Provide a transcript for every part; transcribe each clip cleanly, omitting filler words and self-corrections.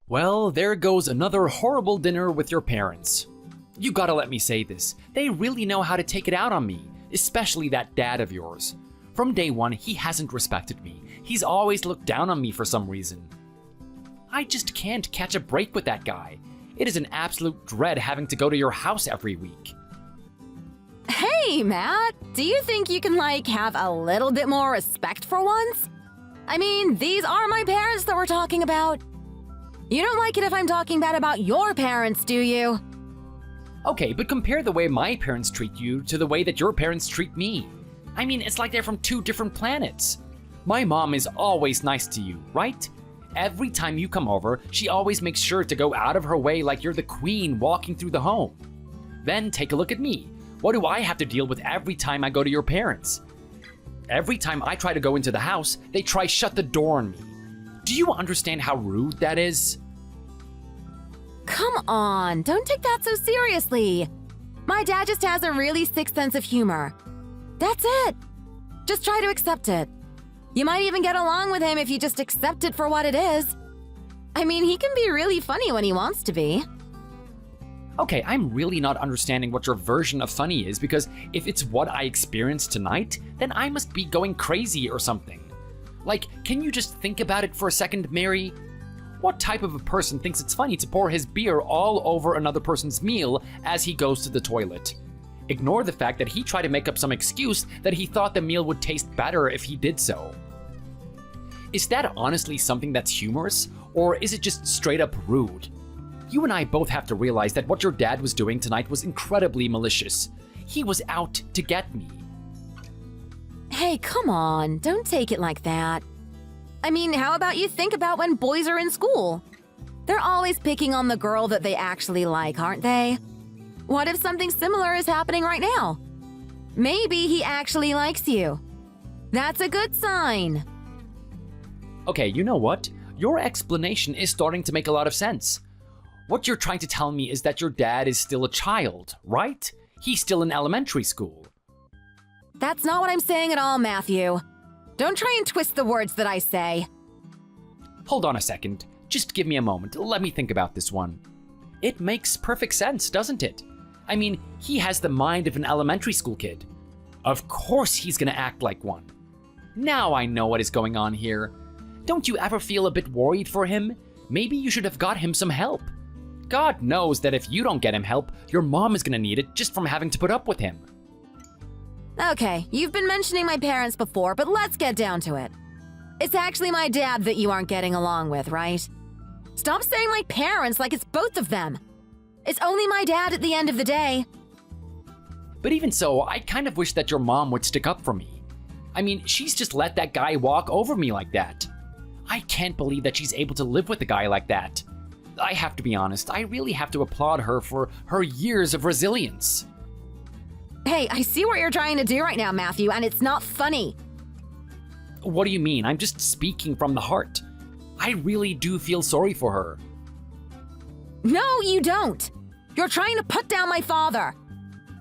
Well, there goes another horrible dinner with your parents. You gotta let me say this, they really know how to take it out on me, especially that dad of yours. From day one, he hasn't respected me. He's always looked down on me for some reason. I just can't catch a break with that guy. It is an absolute dread having to go to your house every week. Hey, Matt, do you think you can, have a little bit more respect for once? I mean, these are my parents that we're talking about. You don't like it if I'm talking bad about your parents, do you? Okay, but compare the way my parents treat you to the way that your parents treat me. I mean, it's like they're from two different planets. My mom is always nice to you, right? Every time you come over, she always makes sure to go out of her way like you're the queen walking through the home. Then take a look at me. What do I have to deal with every time I go to your parents? Every time I try to go into the house, they try shut the door on me. Do you understand how rude that is? Come on, don't take that so seriously. My dad just has a really sick sense of humor. That's it. Just try to accept it. You might even get along with him if you just accept it for what it is. I mean, he can be really funny when he wants to be. Okay, I'm really not understanding what your version of funny is, because if it's what I experienced tonight, then I must be going crazy or something. Like, can you just think about it for a second, Mary? What type of a person thinks it's funny to pour his beer all over another person's meal as he goes to the toilet? Ignore the fact that he tried to make up some excuse that he thought the meal would taste better if he did so. Is that honestly something that's humorous, or is it just straight up rude? You and I both have to realize that what your dad was doing tonight was incredibly malicious. He was out to get me. Hey, come on, don't take it like that. I mean, how about you think about when boys are in school? They're always picking on the girl that they actually like, aren't they? What if something similar is happening right now? Maybe he actually likes you. That's a good sign. Okay, you know what? Your explanation is starting to make a lot of sense. What you're trying to tell me is that your dad is still a child, right? He's still in elementary school. That's not what I'm saying at all, Matthew. Don't try and twist the words that I say. Hold on a second. Just give me a moment. Let me think about this one. It makes perfect sense, doesn't it? I mean, he has the mind of an elementary school kid. Of course he's gonna act like one. Now I know what is going on here. Don't you ever feel a bit worried for him? Maybe you should have got him some help. God knows that if you don't get him help, your mom is gonna need it just from having to put up with him. Okay, you've been mentioning my parents before, but let's get down to it. It's actually my dad that you aren't getting along with, right? Stop saying my parents like it's both of them. It's only my dad at the end of the day. But even so, I kind of wish that your mom would stick up for me. I mean, she's just let that guy walk over me like that. I can't believe that she's able to live with a guy like that. I have to be honest, I really have to applaud her for her years of resilience. Hey, I see what you're trying to do right now, Matthew, and it's not funny. What do you mean? I'm just speaking from the heart. I really do feel sorry for her. No, you don't. You're trying to put down my father.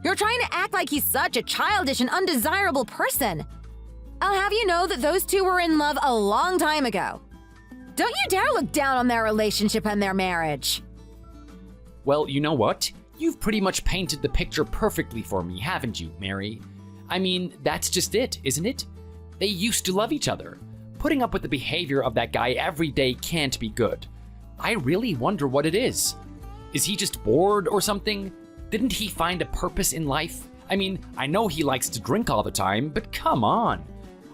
You're trying to act like he's such a childish and undesirable person. I'll have you know that those two were in love a long time ago. Don't you dare look down on their relationship and their marriage. Well, you know what? You've pretty much painted the picture perfectly for me, haven't you, Mary? I mean, that's just it, isn't it? They used to love each other. Putting up with the behavior of that guy every day can't be good. I really wonder what it is. Is he just bored or something? Didn't he find a purpose in life? I mean, I know he likes to drink all the time, but come on.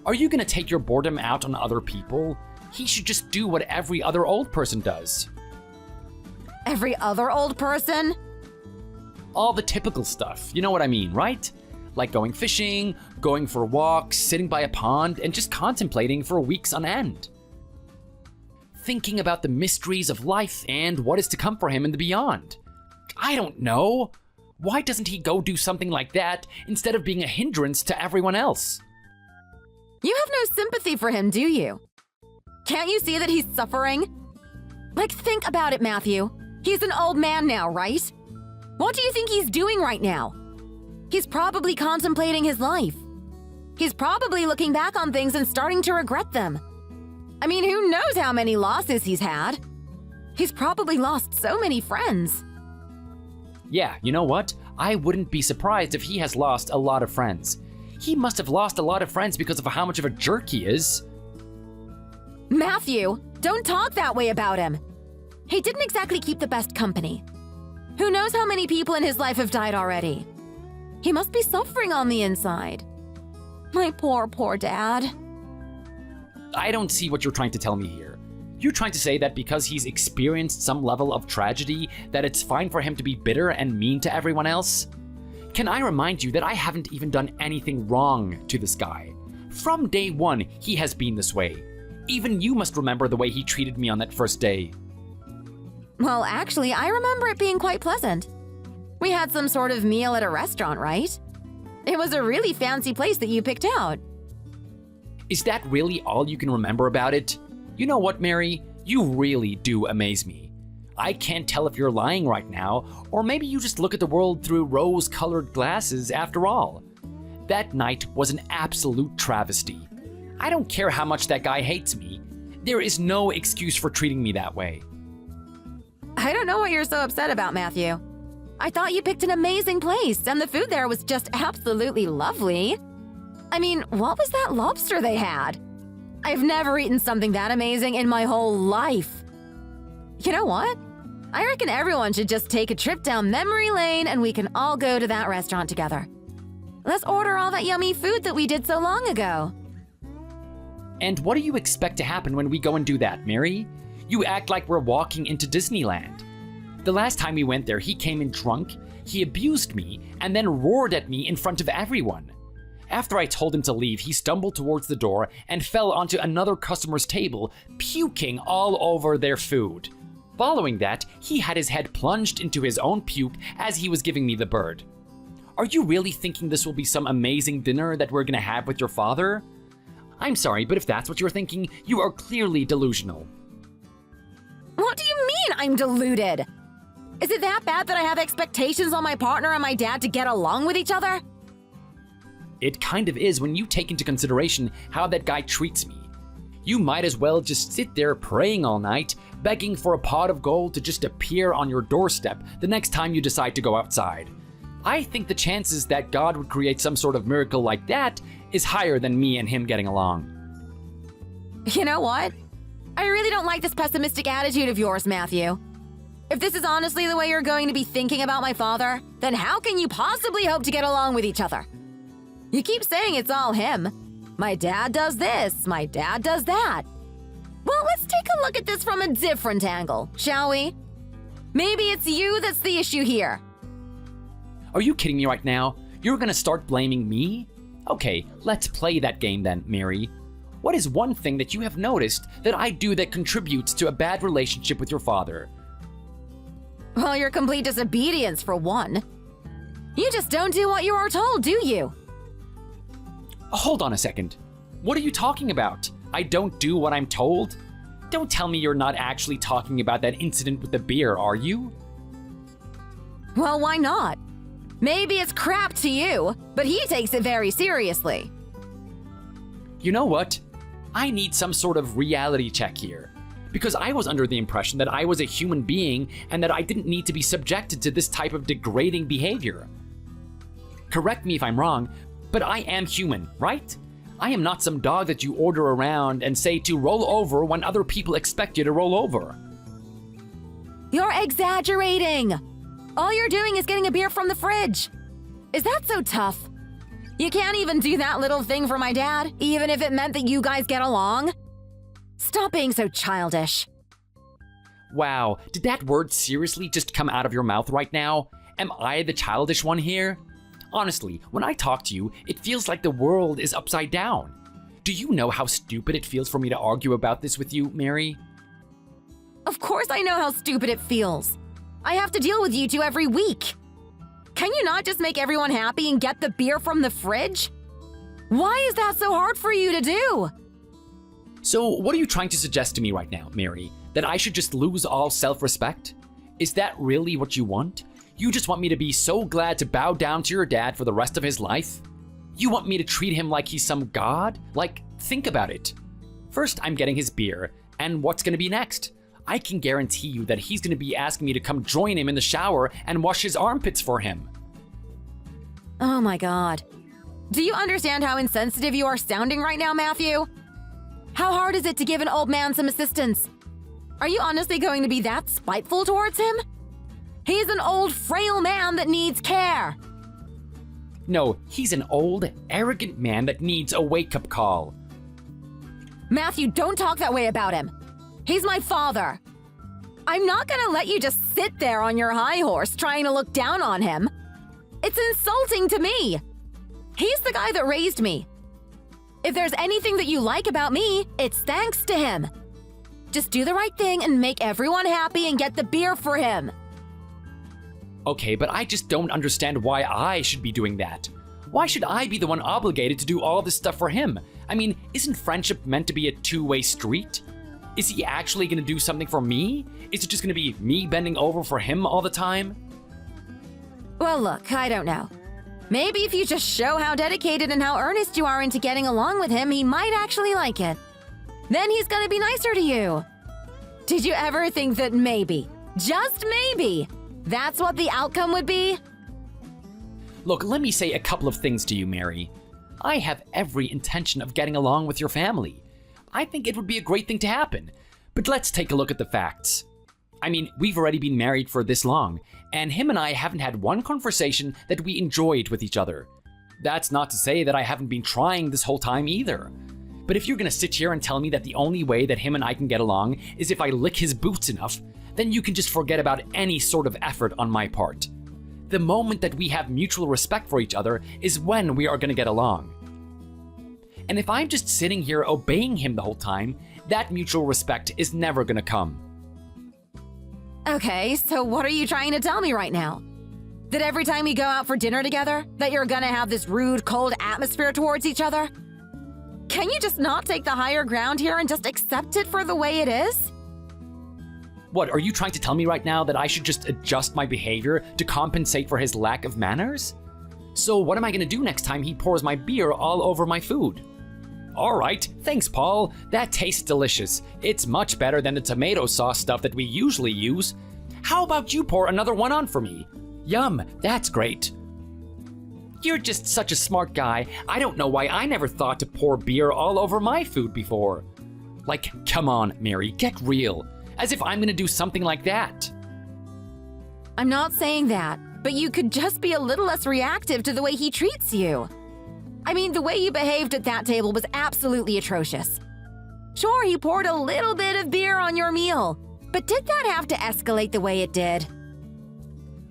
Are you gonna take your boredom out on other people? He should just do what every other old person does. Every other old person? All the typical stuff, you know what I mean, right? Like going fishing, going for walks, sitting by a pond, and just contemplating for weeks on end. Thinking about the mysteries of life and what is to come for him in the beyond. I don't know. Why doesn't he go do something like that instead of being a hindrance to everyone else? You have no sympathy for him, do you? Can't you see that he's suffering? Like, think about it, Matthew. He's an old man now, right? What do you think he's doing right now? He's probably contemplating his life. He's probably looking back on things and starting to regret them. I mean, who knows how many losses he's had? He's probably lost so many friends. Yeah, you know what? I wouldn't be surprised if he has lost a lot of friends. He must have lost a lot of friends because of how much of a jerk he is. Matthew, don't talk that way about him. He didn't exactly keep the best company. Who knows how many people in his life have died already? He must be suffering on the inside. My poor, poor dad. I don't see what you're trying to tell me here. You're trying to say that because he's experienced some level of tragedy, that it's fine for him to be bitter and mean to everyone else? Can I remind you that I haven't even done anything wrong to this guy? From day one, he has been this way. Even you must remember the way he treated me on that first day. Well, actually, I remember it being quite pleasant. We had some sort of meal at a restaurant, right? It was a really fancy place that you picked out. Is that really all you can remember about it? You know what, Mary? You really do amaze me. I can't tell if you're lying right now, or maybe you just look at the world through rose-colored glasses after all. That night was an absolute travesty. I don't care how much that guy hates me. There is no excuse for treating me that way. I don't know what you're so upset about, Matthew. I thought you picked an amazing place, and the food there was just absolutely lovely. I mean, what was that lobster they had? I've never eaten something that amazing in my whole life. You know what? I reckon everyone should just take a trip down memory lane and we can all go to that restaurant together. Let's order all that yummy food that we did so long ago. And what do you expect to happen when we go and do that, Mary? You act like we're walking into Disneyland. The last time we went there, he came in drunk, he abused me, and then roared at me in front of everyone. After I told him to leave, he stumbled towards the door and fell onto another customer's table, puking all over their food. Following that, he had his head plunged into his own puke as he was giving me the bird. Are you really thinking this will be some amazing dinner that we're gonna have with your father? I'm sorry, but if that's what you're thinking, you are clearly delusional. What do you mean I'm deluded? Is it that bad that I have expectations on my partner and my dad to get along with each other? It kind of is when you take into consideration how that guy treats me. You might as well just sit there praying all night, begging for a pot of gold to just appear on your doorstep the next time you decide to go outside. I think the chances that God would create some sort of miracle like that is higher than me and him getting along. You know what? I really don't like this pessimistic attitude of yours, Matthew. If this is honestly the way you're going to be thinking about my father, then how can you possibly hope to get along with each other? You keep saying it's all him. My dad does this, my dad does that. Well, let's take a look at this from a different angle, shall we? Maybe it's you that's the issue here. Are you kidding me right now? You're gonna start blaming me? Okay, let's play that game then, Mary. What is one thing that you have noticed that I do that contributes to a bad relationship with your father? Well, your complete disobedience, for one. You just don't do what you are told, do you? Hold on a second. What are you talking about? I don't do what I'm told? Don't tell me you're not actually talking about that incident with the beer, are you? Well, why not? Maybe it's crap to you, but he takes it very seriously. You know what? I need some sort of reality check here. Because I was under the impression that I was a human being and that I didn't need to be subjected to this type of degrading behavior. Correct me if I'm wrong, but I am human, right? I am not some dog that you order around and say to roll over when other people expect you to roll over. You're exaggerating! All you're doing is getting a beer from the fridge. Is that so tough? You can't even do that little thing for my dad, even if it meant that you guys get along? Stop being so childish. Wow, did that word seriously just come out of your mouth right now? Am I the childish one here? Honestly, when I talk to you, it feels like the world is upside down. Do you know how stupid it feels for me to argue about this with you, Mary? Of course I know how stupid it feels. I have to deal with you two every week. Can you not just make everyone happy and get the beer from the fridge? Why is that so hard for you to do? So, what are you trying to suggest to me right now, Mary? That I should just lose all self-respect? Is that really what you want? You just want me to be so glad to bow down to your dad for the rest of his life? You want me to treat him like he's some god? Like, think about it. First, I'm getting his beer, and what's gonna be next? I can guarantee you that he's going to be asking me to come join him in the shower and wash his armpits for him. Oh my God. Do you understand how insensitive you are sounding right now, Matthew? How hard is it to give an old man some assistance? Are you honestly going to be that spiteful towards him? He's an old, frail man that needs care. No, he's an old, arrogant man that needs a wake-up call. Matthew, don't talk that way about him. He's my father. I'm not gonna let you just sit there on your high horse trying to look down on him. It's insulting to me. He's the guy that raised me. If there's anything that you like about me, it's thanks to him. Just do the right thing and make everyone happy and get the beer for him. Okay, but I just don't understand why I should be doing that. Why should I be the one obligated to do all this stuff for him? I mean, isn't friendship meant to be a two-way street? Is he actually going to do something for me? Is it just going to be me bending over for him all the time? Well, look, I don't know. Maybe if you just show how dedicated and how earnest you are into getting along with him, he might actually like it. Then he's gonna be nicer to you. Did you ever think that maybe, just maybe, that's what the outcome would be? Look, let me say a couple of things to you, Mary. I have every intention of getting along with your family. I think it would be a great thing to happen. But let's take a look at the facts. I mean, we've already been married for this long, and him and I haven't had one conversation that we enjoyed with each other. That's not to say that I haven't been trying this whole time either. But if you're gonna sit here and tell me that the only way that him and I can get along is if I lick his boots enough, then you can just forget about any sort of effort on my part. The moment that we have mutual respect for each other is when we are gonna get along. And if I'm just sitting here obeying him the whole time, that mutual respect is never gonna come. Okay, so what are you trying to tell me right now? That every time we go out for dinner together, that you're gonna have this rude, cold atmosphere towards each other? Can you just not take the higher ground here and just accept it for the way it is? What, are you trying to tell me right now that I should just adjust my behavior to compensate for his lack of manners? So what am I gonna do next time he pours my beer all over my food? All right, thanks, Paul. That tastes delicious. It's much better than the tomato sauce stuff that we usually use. How about you pour another one on for me? Yum, that's great. You're just such a smart guy. I don't know why I never thought to pour beer all over my food before. Like, come on, Mary, get real. As if I'm gonna do something like that. I'm not saying that, but you could just be a little less reactive to the way he treats you. I mean, the way you behaved at that table was absolutely atrocious. Sure, he poured a little bit of beer on your meal, but did that have to escalate the way it did?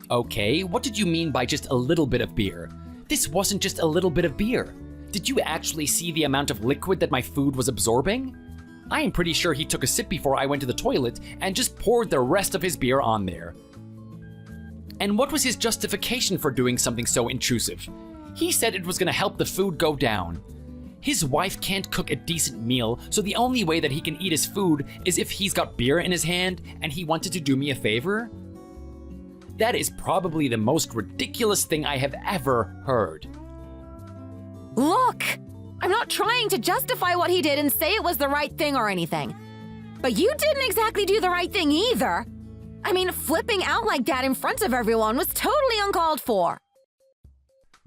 Okay, what did you mean by just a little bit of beer? This wasn't just a little bit of beer. Did you actually see the amount of liquid that my food was absorbing? I am pretty sure he took a sip before I went to the toilet and just poured the rest of his beer on there. And what was his justification for doing something so intrusive? He said it was gonna help the food go down. His wife can't cook a decent meal, so the only way that he can eat his food is if he's got beer in his hand and he wanted to do me a favor? That is probably the most ridiculous thing I have ever heard. Look! I'm not trying to justify what he did and say it was the right thing or anything. But you didn't exactly do the right thing either. I mean, flipping out like that in front of everyone was totally uncalled for.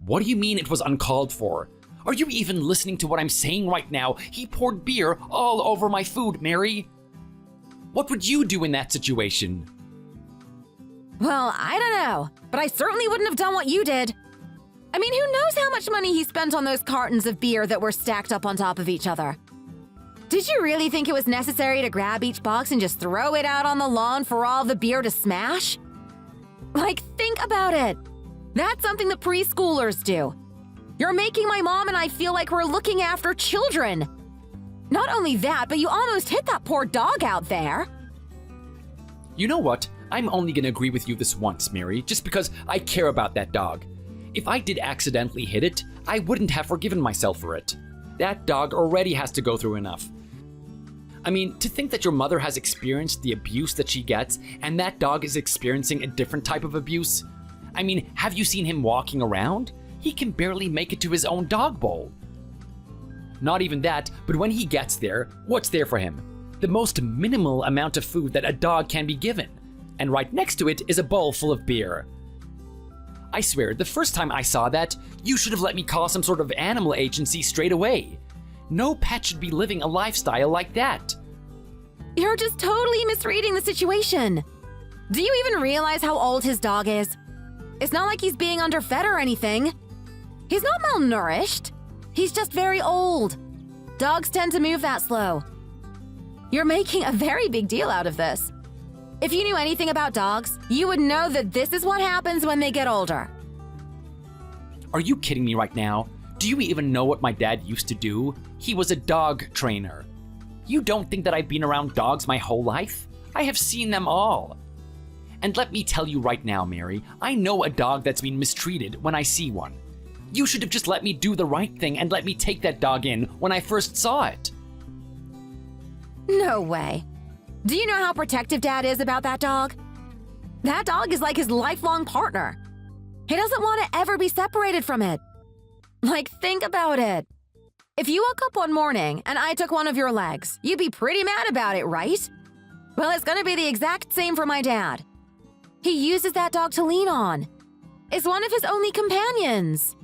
What do you mean it was uncalled for? Are you even listening to what I'm saying right now? He poured beer all over my food, Mary. What would you do in that situation? Well, I don't know, but I certainly wouldn't have done what you did. I mean, who knows how much money he spent on those cartons of beer that were stacked up on top of each other? Did you really think it was necessary to grab each box and just throw it out on the lawn for all the beer to smash? Like, think about it. That's something that preschoolers do. You're making my mom and I feel like we're looking after children. Not only that, but you almost hit that poor dog out there. You know what? I'm only gonna agree with you this once, Mary, just because I care about that dog. If I did accidentally hit it, I wouldn't have forgiven myself for it. That dog already has to go through enough. I mean, to think that your mother has experienced the abuse that she gets, and that dog is experiencing a different type of abuse. I mean, have you seen him walking around? He can barely make it to his own dog bowl. Not even that, but when he gets there, what's there for him? the most minimal amount of food that a dog can be given, and right next to it is a bowl full of beer. I swear, the first time I saw that, you should have let me call some sort of animal agency straight away. No pet should be living a lifestyle like that. You're just totally misreading the situation. Do you even realize how old his dog is? It's not like he's being underfed or anything. He's not malnourished. He's just very old. Dogs tend to move that slow. You're making a very big deal out of this. If you knew anything about dogs, you would know that this is what happens when they get older. Are you kidding me right now? Do you even know what my dad used to do? He was a dog trainer. You don't think that I've been around dogs my whole life? I have seen them all. And let me tell you right now, Mary, I know a dog that's been mistreated when I see one. You should have just let me do the right thing and let me take that dog in when I first saw it. No way. Do you know how protective Dad is about that dog? That dog is like his lifelong partner. He doesn't want to ever be separated from it. Like, think about it. If you woke up one morning and I took one of your legs, you'd be pretty mad about it, right? Well, it's gonna be the exact same for my dad. He uses that dog to lean on. It's one of his only companions.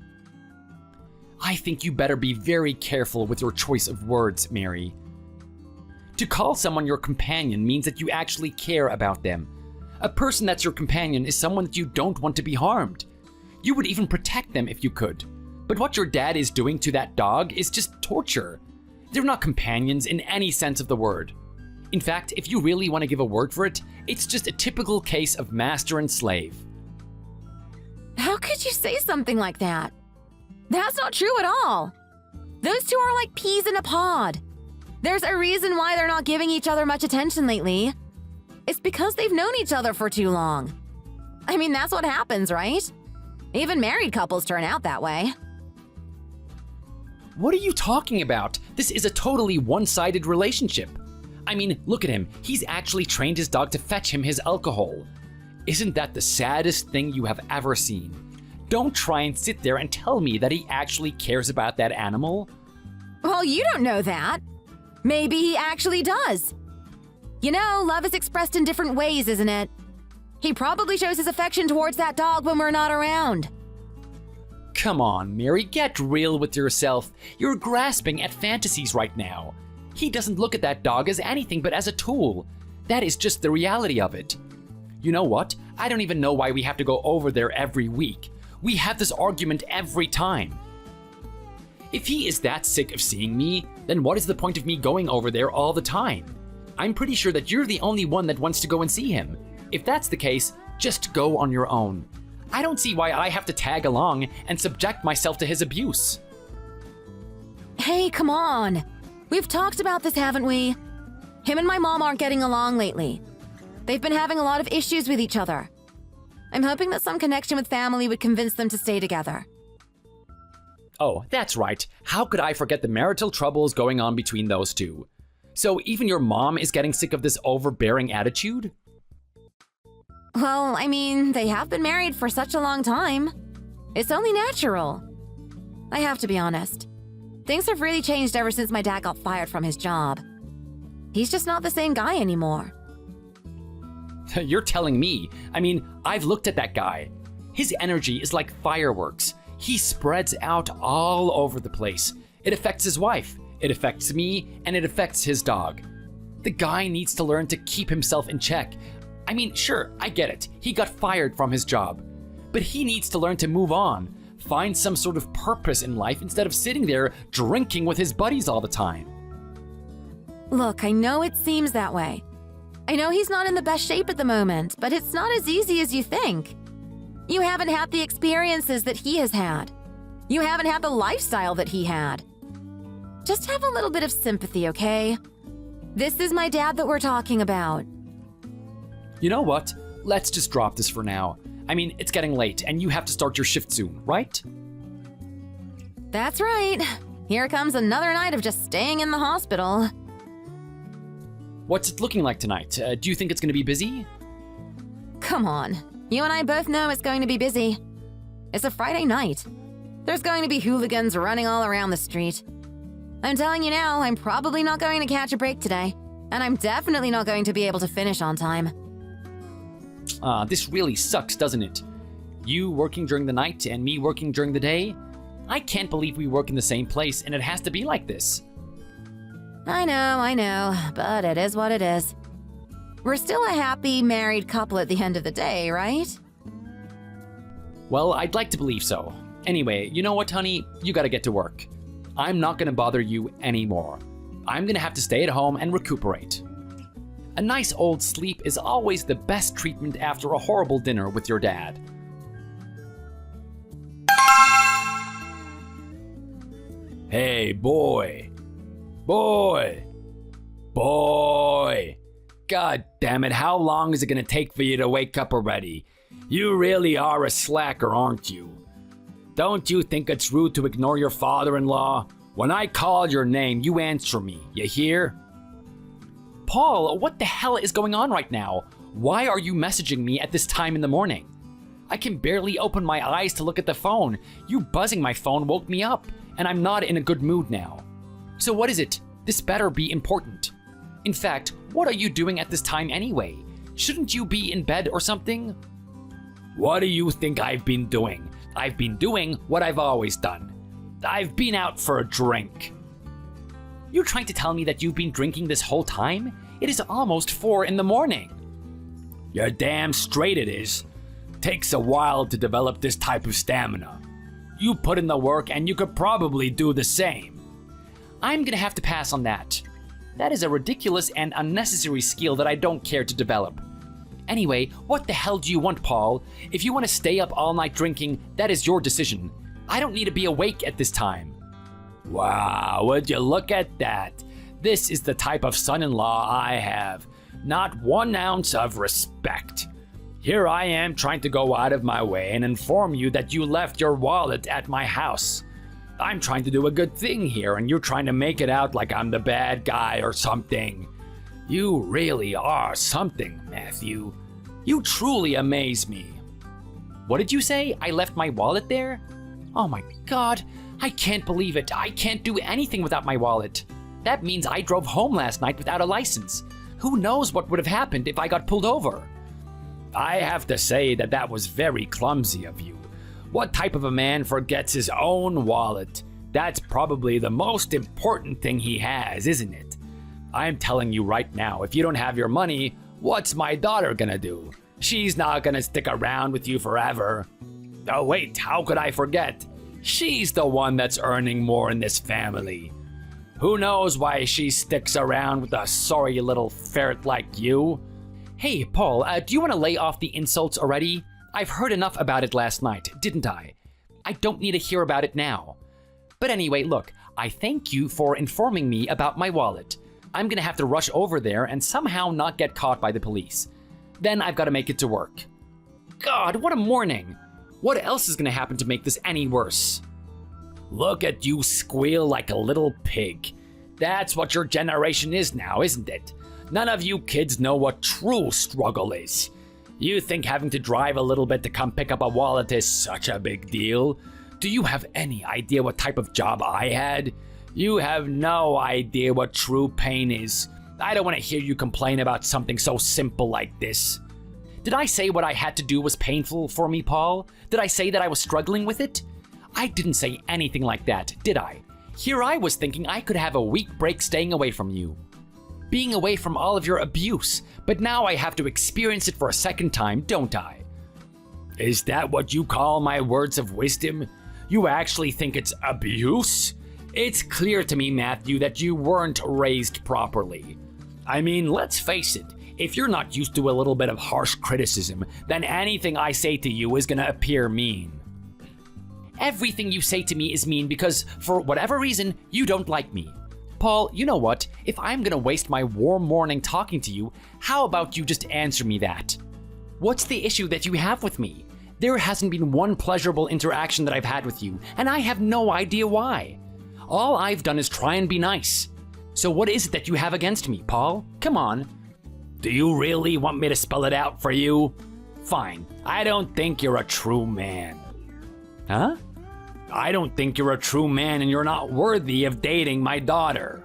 I think you better be very careful with your choice of words, Mary. To call someone your companion means that you actually care about them. A person that's your companion is someone that you don't want to be harmed. You would even protect them if you could. But what your dad is doing to that dog is just torture. They're not companions in any sense of the word. In fact, if you really want to give a word for it, it's just a typical case of master and slave. How could you say something like that? That's not true at all. Those two are like peas in a pod. There's a reason why they're not giving each other much attention lately. It's because they've known each other for too long. I mean, that's what happens, right? Even married couples turn out that way. What are you talking about? This is a totally one-sided relationship. I mean, look at him. He's actually trained his dog to fetch him his alcohol. Isn't that the saddest thing you have ever seen? Don't try and sit there and tell me that he actually cares about that animal. Well, you don't know that. Maybe he actually does. You know, love is expressed in different ways, isn't it? He probably shows his affection towards that dog when we're not around. Come on, Mary, get real with yourself. You're grasping at fantasies right now. He doesn't look at that dog as anything but as a tool. That is just the reality of it. You know what? I don't even know why we have to go over there every week. We have this argument every time. If he is that sick of seeing me, then what is the point of me going over there all the time? I'm pretty sure that you're the only one that wants to go and see him. If that's the case, just go on your own. I don't see why I have to tag along and subject myself to his abuse. Hey, come on. We've talked about this, haven't we? Him and my mom aren't getting along lately. They've been having a lot of issues with each other. I'm hoping that some connection with family would convince them to stay together. Oh, that's right. How could I forget the marital troubles going on between those two? So even your mom is getting sick of this overbearing attitude? Well, I mean, they have been married for such a long time. It's only natural. I have to be honest. Things have really changed ever since my dad got fired from his job. He's just not the same guy anymore. You're telling me. I mean, I've looked at that guy. His energy is like fireworks. He spreads out all over the place. It affects his wife, it affects me, and it affects his dog. The guy needs to learn to keep himself in check. I mean, sure, I get it. He got fired from his job. But he needs to learn to move on, find some sort of purpose in life instead of sitting there drinking with his buddies all the time. Look, I know it seems that way. I know he's not in the best shape at the moment, but it's not as easy as you think. You haven't had the experiences that he has had. You haven't had the lifestyle that he had. Just have a little bit of sympathy, okay? This is my dad that we're talking about. You know what? Let's just drop this for now. I mean, it's getting late and you have to start your shift soon, right? That's right. Here comes another night of just staying in the hospital. What's it looking like tonight? Do you think it's going to be busy? Come on. You and I both know it's going to be busy. It's a Friday night. There's going to be hooligans running all around the street. I'm telling you now, I'm probably not going to catch a break today. And I'm definitely not going to be able to finish on time. This really sucks, doesn't it? You working during the night and me working during the day? I can't believe we work in the same place and it has to be like this. I know, but it is what it is. We're still a happy married couple at the end of the day, right? Well, I'd like to believe so. Anyway, you know what, honey? You gotta get to work. I'm not gonna bother you anymore. I'm gonna have to stay at home and recuperate. A nice old sleep is always the best treatment after a horrible dinner with your dad. Hey, boy. Boy. Boy. God damn it, how long is it gonna take for you to wake up already? You really are a slacker, aren't you? Don't you think it's rude to ignore your father-in-law? When I call your name, you answer me, you hear? Paul, what the hell is going on right now? Why are you messaging me at this time in the morning? I can barely open my eyes to look at the phone. You buzzing my phone woke me up, and I'm not in a good mood now. So what is it? This better be important. In fact, what are you doing at this time anyway? Shouldn't you be in bed or something? What do you think I've been doing? I've been doing what I've always done. I've been out for a drink. You're trying to tell me that you've been drinking this whole time? It is almost 4 in the morning. You're damn straight it is. Takes a while to develop this type of stamina. You put in the work and you could probably do the same. I'm gonna have to pass on that. That is a ridiculous and unnecessary skill that I don't care to develop. Anyway, what the hell do you want, Paul? If you want to stay up all night drinking, that is your decision. I don't need to be awake at this time. Wow, would you look at that? This is the type of son-in-law I have. Not 1 ounce of respect. Here I am trying to go out of my way and inform you that you left your wallet at my house. I'm trying to do a good thing here and you're trying to make it out like I'm the bad guy or something. You really are something, Matthew. You truly amaze me. What did you say? I left my wallet there? Oh my God, I can't believe it. I can't do anything without my wallet. That means I drove home last night without a license. Who knows what would have happened if I got pulled over? I have to say that was very clumsy of you. What type of a man forgets his own wallet? That's probably the most important thing he has, isn't it? I'm telling you right now, if you don't have your money, what's my daughter gonna do? She's not gonna stick around with you forever. Oh wait, how could I forget? She's the one that's earning more in this family. Who knows why she sticks around with a sorry little ferret like you? Hey, Paul, do you want to lay off the insults already? I've heard enough about it last night, didn't I? I don't need to hear about it now. But anyway, look, I thank you for informing me about my wallet. I'm gonna have to rush over there and somehow not get caught by the police. Then I've got to make it to work. God, what a morning! What else is gonna happen to make this any worse? Look at you squeal like a little pig. That's what your generation is now, isn't it? None of you kids know what true struggle is. You think having to drive a little bit to come pick up a wallet is such a big deal? Do you have any idea what type of job I had? You have no idea what true pain is. I don't want to hear you complain about something so simple like this. Did I say what I had to do was painful for me, Paul? Did I say that I was struggling with it? I didn't say anything like that, did I? Here I was thinking I could have a week break staying away from you. Being away from all of your abuse, but now I have to experience it for a second time, don't I? Is that what you call my words of wisdom? You actually think it's abuse? It's clear to me, Matthew, that you weren't raised properly. I mean, let's face it, if you're not used to a little bit of harsh criticism, then anything I say to you is gonna appear mean. Everything you say to me is mean because, for whatever reason, you don't like me. Paul, you know what? If I'm gonna waste my warm morning talking to you, how about you just answer me that? What's the issue that you have with me? There hasn't been one pleasurable interaction that I've had with you, and I have no idea why. All I've done is try and be nice. So what is it that you have against me, Paul? Come on. Do you really want me to spell it out for you? Fine. I don't think you're a true man. Huh? I don't think you're a true man and you're not worthy of dating my daughter.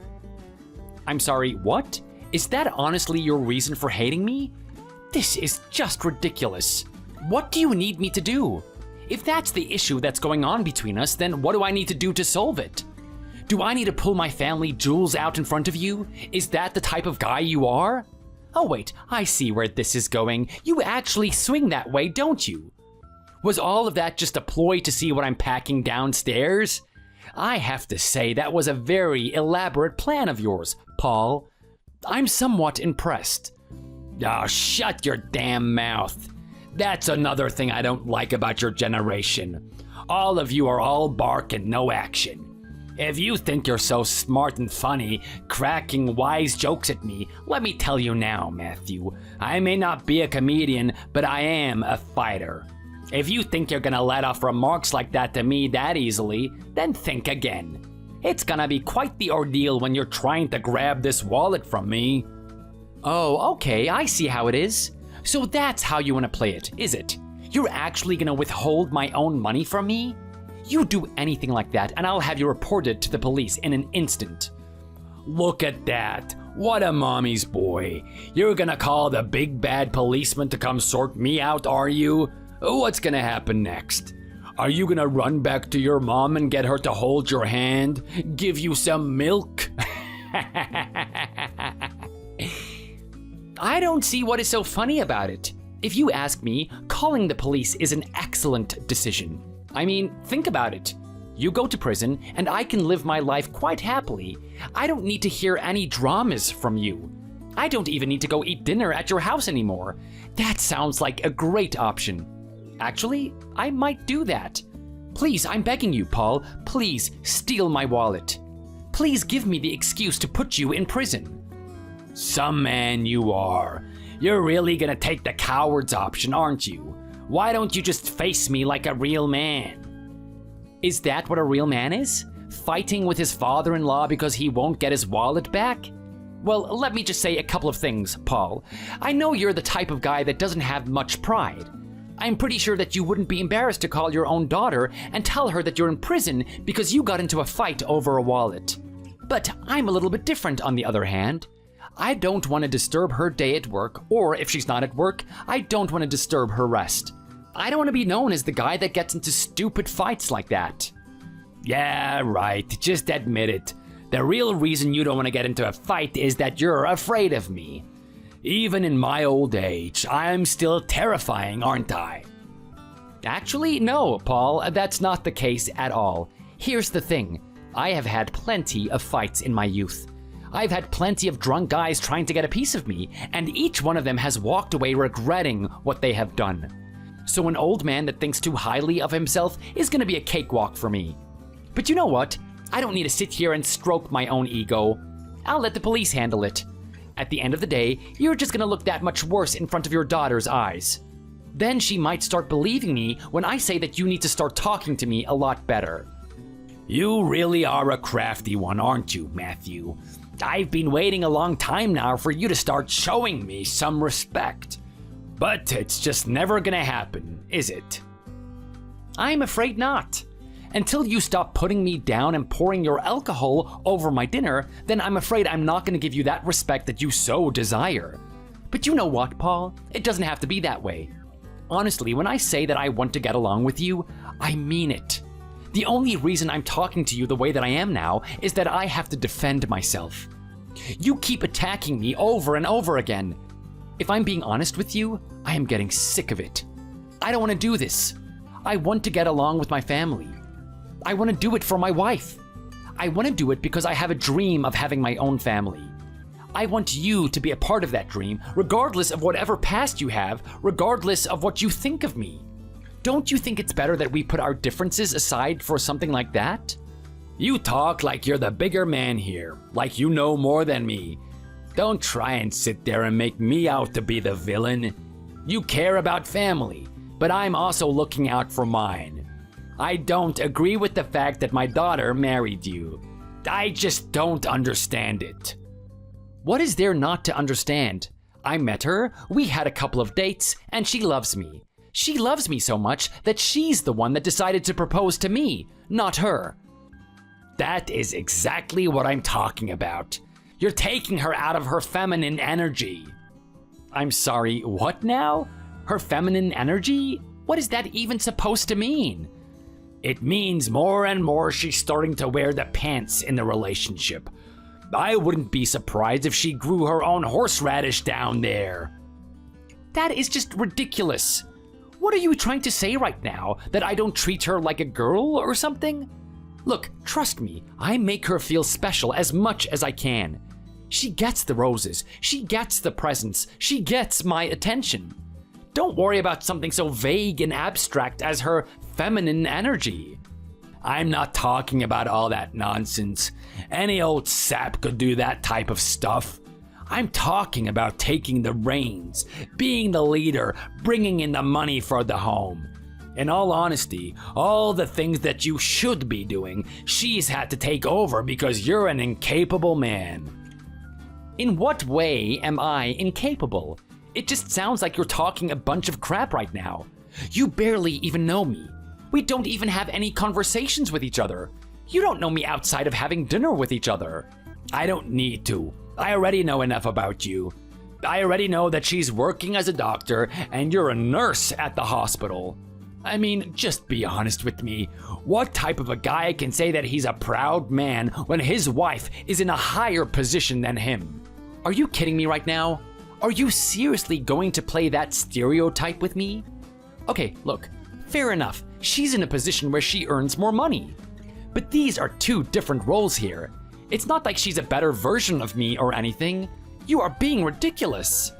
I'm sorry, what? Is that honestly your reason for hating me? This is just ridiculous. What do you need me to do? If that's the issue that's going on between us, then what do I need to do to solve it? Do I need to pull my family jewels out in front of you? Is that the type of guy you are? Oh wait, I see where this is going. You actually swing that way, don't you? Was all of that just a ploy to see what I'm packing downstairs? I have to say that was a very elaborate plan of yours, Paul. I'm somewhat impressed. Oh, shut your damn mouth. That's another thing I don't like about your generation. All of you are all bark and no action. If you think you're so smart and funny, cracking wise jokes at me, let me tell you now, Matthew, I may not be a comedian, but I am a fighter. If you think you're gonna let off remarks like that to me that easily, then think again. It's gonna be quite the ordeal when you're trying to grab this wallet from me. Oh, okay, I see how it is. So that's how you wanna play it, is it? You're actually gonna withhold my own money from me? You do anything like that and I'll have you reported to the police in an instant. Look at that. What a mommy's boy. You're gonna call the big bad policeman to come sort me out, are you? What's gonna happen next? Are you gonna run back to your mom and get her to hold your hand? Give you some milk? I don't see what is so funny about it. If you ask me, calling the police is an excellent decision. I mean, think about it. You go to prison, and I can live my life quite happily. I don't need to hear any dramas from you. I don't even need to go eat dinner at your house anymore. That sounds like a great option. Actually, I might do that. Please, I'm begging you, Paul, please steal my wallet. Please give me the excuse to put you in prison. Some man you are. You're really gonna take the coward's option, aren't you? Why don't you just face me like a real man? Is that what a real man is? Fighting with his father-in-law because he won't get his wallet back? Well, let me just say a couple of things, Paul. I know you're the type of guy that doesn't have much pride. I'm pretty sure that you wouldn't be embarrassed to call your own daughter and tell her that you're in prison because you got into a fight over a wallet. But I'm a little bit different on the other hand. I don't want to disturb her day at work, or if she's not at work, I don't want to disturb her rest. I don't want to be known as the guy that gets into stupid fights like that. Yeah, right, just admit it. The real reason you don't want to get into a fight is that you're afraid of me. Even in my old age, I'm still terrifying, aren't I? Actually, no, Paul, that's not the case at all. Here's the thing. I have had plenty of fights in my youth. I've had plenty of drunk guys trying to get a piece of me, and each one of them has walked away regretting what they have done. So an old man that thinks too highly of himself is gonna be a cakewalk for me. But you know what? I don't need to sit here and stroke my own ego. I'll let the police handle it. At the end of the day, you're just gonna look that much worse in front of your daughter's eyes. Then she might start believing me when I say that you need to start talking to me a lot better. You really are a crafty one, aren't you, Matthew? I've been waiting a long time now for you to start showing me some respect. But it's just never gonna happen, is it? I'm afraid not. Until you stop putting me down and pouring your alcohol over my dinner, then I'm afraid I'm not gonna give you that respect that you so desire. But you know what, Paul? It doesn't have to be that way. Honestly, when I say that I want to get along with you, I mean it. The only reason I'm talking to you the way that I am now is that I have to defend myself. You keep attacking me over and over again. If I'm being honest with you, I am getting sick of it. I don't want to do this. I want to get along with my family. I want to do it for my wife. I want to do it because I have a dream of having my own family. I want you to be a part of that dream, regardless of whatever past you have, regardless of what you think of me. Don't you think it's better that we put our differences aside for something like that? You talk like you're the bigger man here, like you know more than me. Don't try and sit there and make me out to be the villain. You care about family, but I'm also looking out for mine. I don't agree with the fact that my daughter married you. I just don't understand it. What is there not to understand? I met her, we had a couple of dates, and she loves me. She loves me so much that she's the one that decided to propose to me, not her. That is exactly what I'm talking about. You're taking her out of her feminine energy. I'm sorry, what now? Her feminine energy? What is that even supposed to mean? It means more and more she's starting to wear the pants in the relationship. I wouldn't be surprised if she grew her own horseradish down there. That is just ridiculous. What are you trying to say right now? That I don't treat her like a girl or something? Look, trust me, I make her feel special as much as I can. She gets the roses, she gets the presents, she gets my attention. Don't worry about something so vague and abstract as her feminine energy. I'm not talking about all that nonsense. Any old sap could do that type of stuff. I'm talking about taking the reins, being the leader, bringing in the money for the home. In all honesty, all the things that you should be doing, she's had to take over because you're an incapable man. In what way am I incapable? It just sounds like you're talking a bunch of crap right now. You barely even know me. We don't even have any conversations with each other. You don't know me outside of having dinner with each other. I don't need to. I already know enough about you. I already know that she's working as a doctor and you're a nurse at the hospital. I mean, just be honest with me. What type of a guy can say that he's a proud man when his wife is in a higher position than him? Are you kidding me right now? Are you seriously going to play that stereotype with me? Okay, look, fair enough. She's in a position where she earns more money. But these are two different roles here. It's not like she's a better version of me or anything. You are being ridiculous.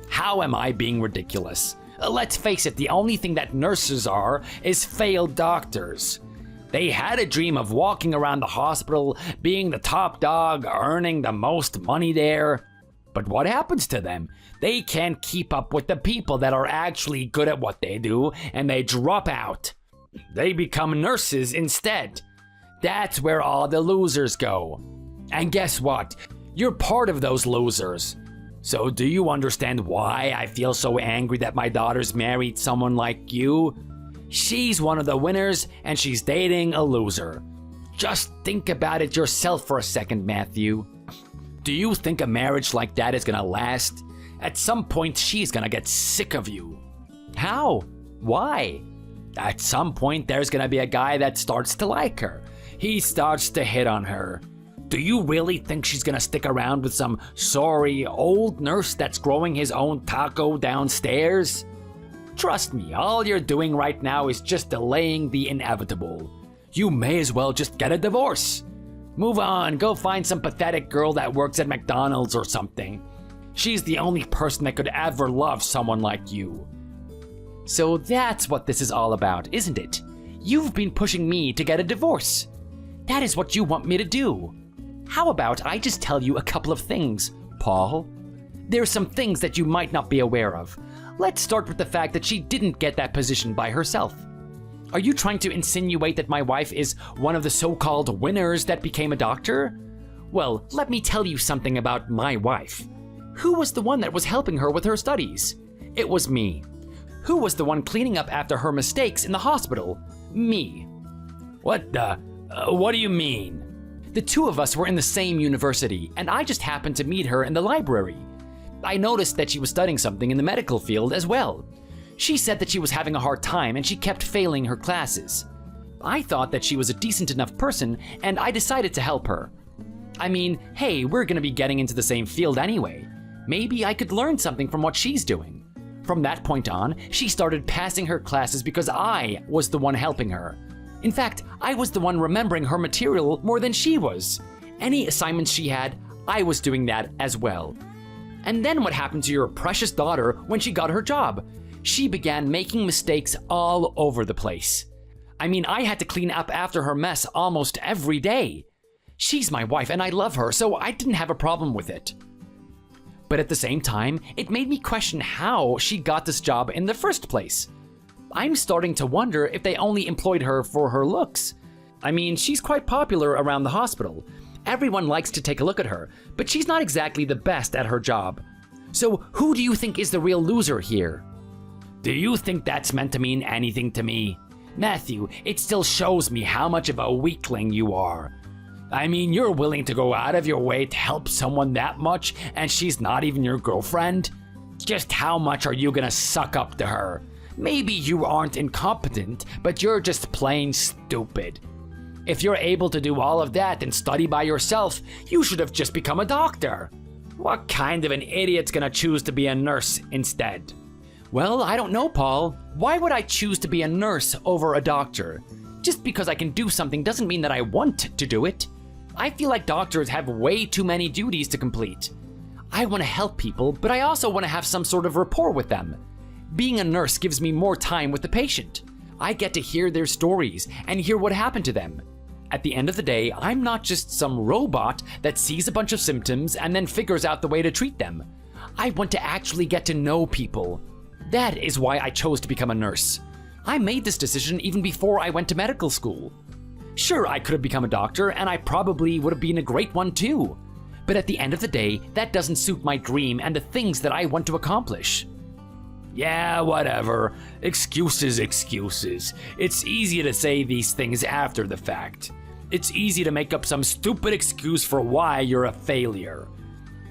How am I being ridiculous? Let's face it, the only thing that nurses are is failed doctors. They had a dream of walking around the hospital, being the top dog, earning the most money there. But what happens to them? They can't keep up with the people that are actually good at what they do, and they drop out. They become nurses instead. That's where all the losers go. And guess what? You're part of those losers. So do you understand why I feel so angry that my daughter's married someone like you? She's one of the winners, and she's dating a loser. Just think about it yourself for a second, Matthew. Do you think a marriage like that is gonna last? At some point, she's gonna get sick of you. How? Why? At some point, there's gonna be a guy that starts to like her. He starts to hit on her. Do you really think she's gonna stick around with some sorry old nurse that's growing his own taco downstairs? Trust me, all you're doing right now is just delaying the inevitable. You may as well just get a divorce. Move on, go find some pathetic girl that works at McDonald's or something. She's the only person that could ever love someone like you. So that's what this is all about, isn't it? You've been pushing me to get a divorce. That is what you want me to do. How about I just tell you a couple of things, Paul? There's some things that you might not be aware of. Let's start with the fact that she didn't get that position by herself. Are you trying to insinuate that my wife is one of the so-called winners that became a doctor? Well, let me tell you something about my wife. Who was the one that was helping her with her studies? It was me. Who was the one cleaning up after her mistakes in the hospital? Me. What do you mean? The two of us were in the same university, and I just happened to meet her in the library. I noticed that she was studying something in the medical field as well. She said that she was having a hard time and she kept failing her classes. I thought that she was a decent enough person, and I decided to help her. I mean, hey, we're gonna be getting into the same field anyway. Maybe I could learn something from what she's doing. From that point on, she started passing her classes because I was the one helping her. In fact, I was the one remembering her material more than she was. Any assignments she had, I was doing that as well. And then what happened to your precious daughter when she got her job? She began making mistakes all over the place. I mean, I had to clean up after her mess almost every day. She's my wife and I love her, so I didn't have a problem with it. But at the same time, it made me question how she got this job in the first place. I'm starting to wonder if they only employed her for her looks. I mean, she's quite popular around the hospital. Everyone likes to take a look at her, but she's not exactly the best at her job. So who do you think is the real loser here? Do you think that's meant to mean anything to me? Matthew, it still shows me how much of a weakling you are. I mean, you're willing to go out of your way to help someone that much, and she's not even your girlfriend? Just how much are you gonna suck up to her? Maybe you aren't incompetent, but you're just plain stupid. If you're able to do all of that and study by yourself, you should have just become a doctor. What kind of an idiot's gonna choose to be a nurse instead? Well, I don't know, Paul. Why would I choose to be a nurse over a doctor? Just because I can do something doesn't mean that I want to do it. I feel like doctors have way too many duties to complete. I want to help people, but I also want to have some sort of rapport with them. Being a nurse gives me more time with the patient. I get to hear their stories and hear what happened to them. At the end of the day, I'm not just some robot that sees a bunch of symptoms and then figures out the way to treat them. I want to actually get to know people. That is why I chose to become a nurse. I made this decision even before I went to medical school. Sure, I could have become a doctor, and I probably would have been a great one too. But at the end of the day, that doesn't suit my dream and the things that I want to accomplish. Yeah, whatever. Excuses. It's easy to say these things after the fact. It's easy to make up some stupid excuse for why you're a failure.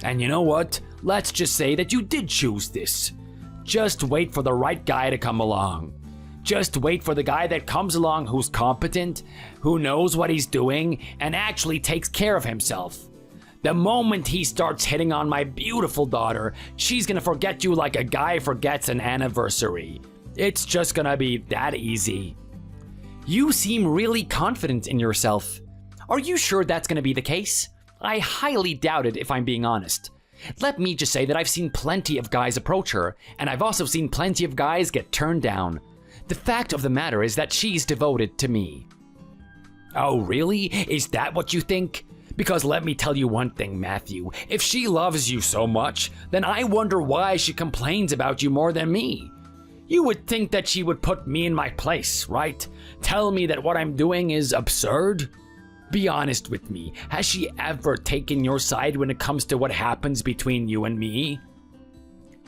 And you know what? Let's just say that you did choose this. Just wait for the right guy to come along. Just wait for the guy that comes along who's competent, who knows what he's doing, and actually takes care of himself. The moment he starts hitting on my beautiful daughter, she's gonna forget you like a guy forgets an anniversary. It's just gonna be that easy. You seem really confident in yourself. Are you sure that's gonna be the case? I highly doubt it, if I'm being honest. Let me just say that I've seen plenty of guys approach her, and I've also seen plenty of guys get turned down. The fact of the matter is that she's devoted to me. Oh, really? Is that what you think? Because let me tell you one thing, Matthew. If she loves you so much, then I wonder why she complains about you more than me. You would think that she would put me in my place, right? Tell me that what I'm doing is absurd? Be honest with me. Has she ever taken your side when it comes to what happens between you and me?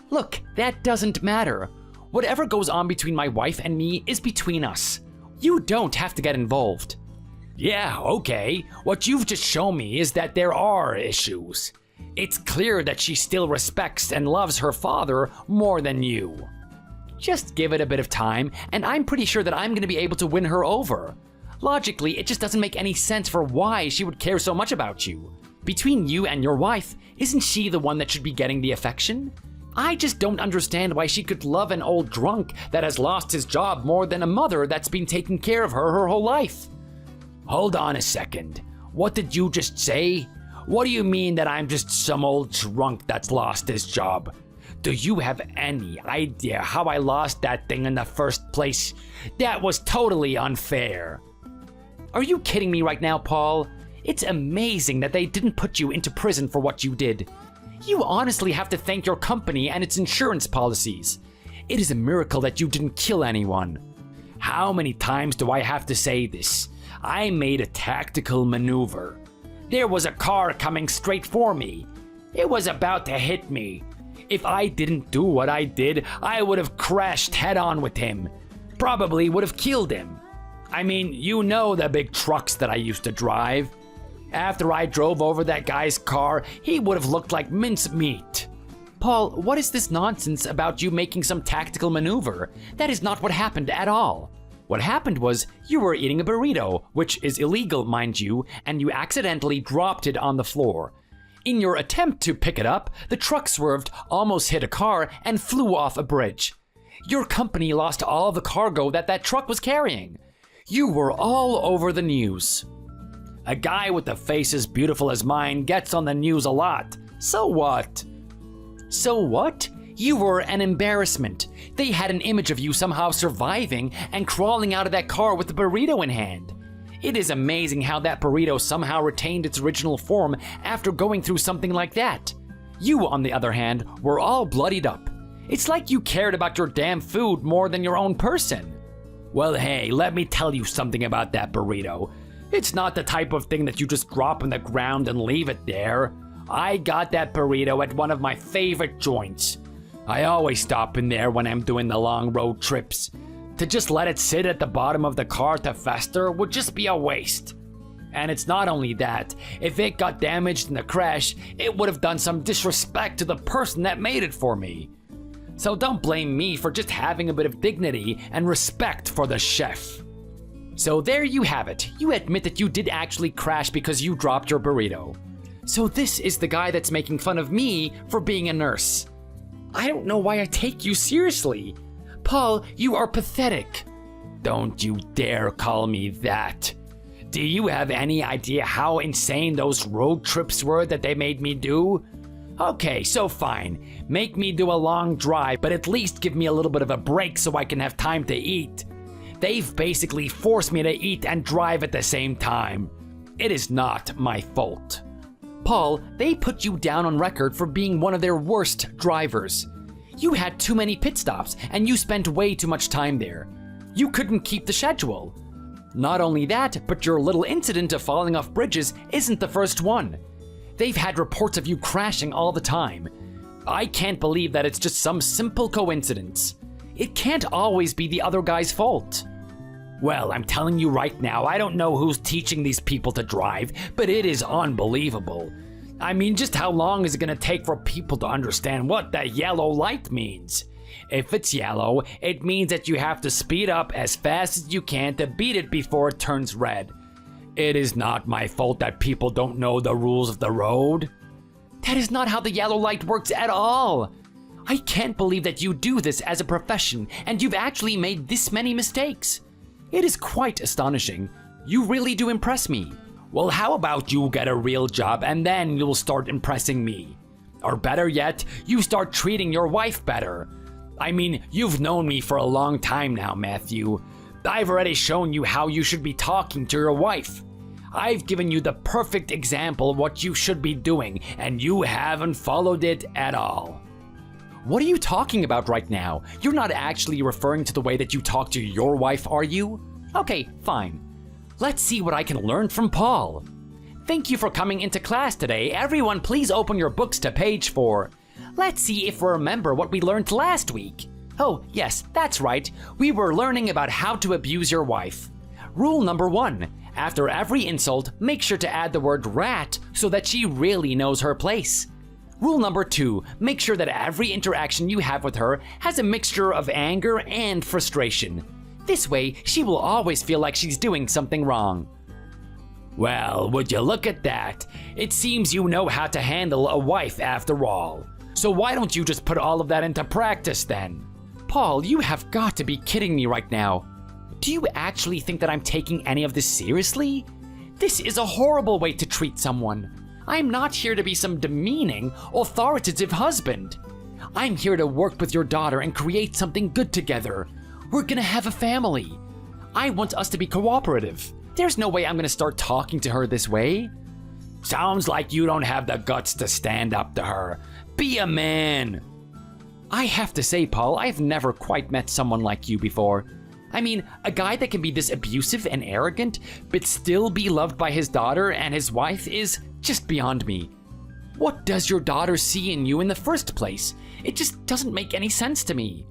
Look, that doesn't matter. Whatever goes on between my wife and me is between us. You don't have to get involved. Yeah, okay. What you've just shown me is that there are issues. It's clear that she still respects and loves her father more than you. Just give it a bit of time, and I'm pretty sure that I'm going to be able to win her over. Logically, it just doesn't make any sense for why she would care so much about you. Between you and your wife, isn't she the one that should be getting the affection? I just don't understand why she could love an old drunk that has lost his job more than a mother that's been taking care of her whole life. Hold on a second. What did you just say? What do you mean that I'm just some old drunk that's lost his job? Do you have any idea how I lost that thing in the first place? That was totally unfair. Are you kidding me right now, Paul? It's amazing that they didn't put you into prison for what you did. You honestly have to thank your company and its insurance policies. It is a miracle that you didn't kill anyone. How many times do I have to say this? I made a tactical maneuver. There was a car coming straight for me. It was about to hit me. If I didn't do what I did, I would have crashed head-on with him. Probably would have killed him. I mean, you know the big trucks that I used to drive. After I drove over that guy's car, he would have looked like mincemeat. Paul, what is this nonsense about you making some tactical maneuver? That is not what happened at all. What happened was you were eating a burrito, which is illegal, mind you, and you accidentally dropped it on the floor. In your attempt to pick it up, the truck swerved, almost hit a car, and flew off a bridge. Your company lost all the cargo that truck was carrying. You were all over the news. A guy with a face as beautiful as mine gets on the news a lot. So what? So what? You were an embarrassment. They had an image of you somehow surviving and crawling out of that car with the burrito in hand. It is amazing how that burrito somehow retained its original form after going through something like that. You, on the other hand, were all bloodied up. It's like you cared about your damn food more than your own person. Well, hey, let me tell you something about that burrito. It's not the type of thing that you just drop on the ground and leave it there. I got that burrito at one of my favorite joints. I always stop in there when I'm doing the long road trips. To just let it sit at the bottom of the car to fester would just be a waste. And it's not only that, if it got damaged in the crash, it would have done some disrespect to the person that made it for me. So don't blame me for just having a bit of dignity and respect for the chef. So there you have it. You admit that you did actually crash because you dropped your burrito. So this is the guy that's making fun of me for being a nurse. I don't know why I take you seriously. Paul, you are pathetic. Don't you dare call me that. Do you have any idea how insane those road trips were that they made me do? Okay, so fine. Make me do a long drive, but at least give me a little bit of a break so I can have time to eat. They've basically forced me to eat and drive at the same time. It is not my fault. Paul, they put you down on record for being one of their worst drivers. You had too many pit stops and you spent way too much time there. You couldn't keep the schedule. Not only that, but your little incident of falling off bridges isn't the first one. They've had reports of you crashing all the time. I can't believe that it's just some simple coincidence. It can't always be the other guy's fault. Well, I'm telling you right now, I don't know who's teaching these people to drive, but it is unbelievable. I mean, just how long is it gonna take for people to understand what that yellow light means? If it's yellow, it means that you have to speed up as fast as you can to beat it before it turns red. It is not my fault that people don't know the rules of the road. That is not how the yellow light works at all. I can't believe that you do this as a profession and you've actually made this many mistakes. It is quite astonishing. You really do impress me. Well, how about you get a real job and then you'll start impressing me? Or better yet, you start treating your wife better. I mean, you've known me for a long time now, Matthew. I've already shown you how you should be talking to your wife. I've given you the perfect example of what you should be doing, and you haven't followed it at all. What are you talking about right now? You're not actually referring to the way that you talk to your wife, are you? Okay, fine. Let's see what I can learn from Paul. Thank you for coming into class today. Everyone, please open your books to page 4. Let's see if we remember what we learned last week. Oh, yes, that's right. We were learning about how to abuse your wife. Rule number 1. After every insult, make sure to add the word rat so that she really knows her place. Rule number 2. Make sure that every interaction you have with her has a mixture of anger and frustration. This way, she will always feel like she's doing something wrong. Well, would you look at that? It seems you know how to handle a wife after all. So why don't you just put all of that into practice then? Paul, you have got to be kidding me right now. Do you actually think that I'm taking any of this seriously? This is a horrible way to treat someone. I'm not here to be some demeaning, authoritative husband. I'm here to work with your daughter and create something good together. We're gonna have a family. I want us to be cooperative. There's no way I'm gonna start talking to her this way. Sounds like you don't have the guts to stand up to her. Be a man. I have to say, Paul, I've never quite met someone like you before. I mean, a guy that can be this abusive and arrogant, but still be loved by his daughter and his wife is just beyond me. What does your daughter see in you in the first place? It just doesn't make any sense to me.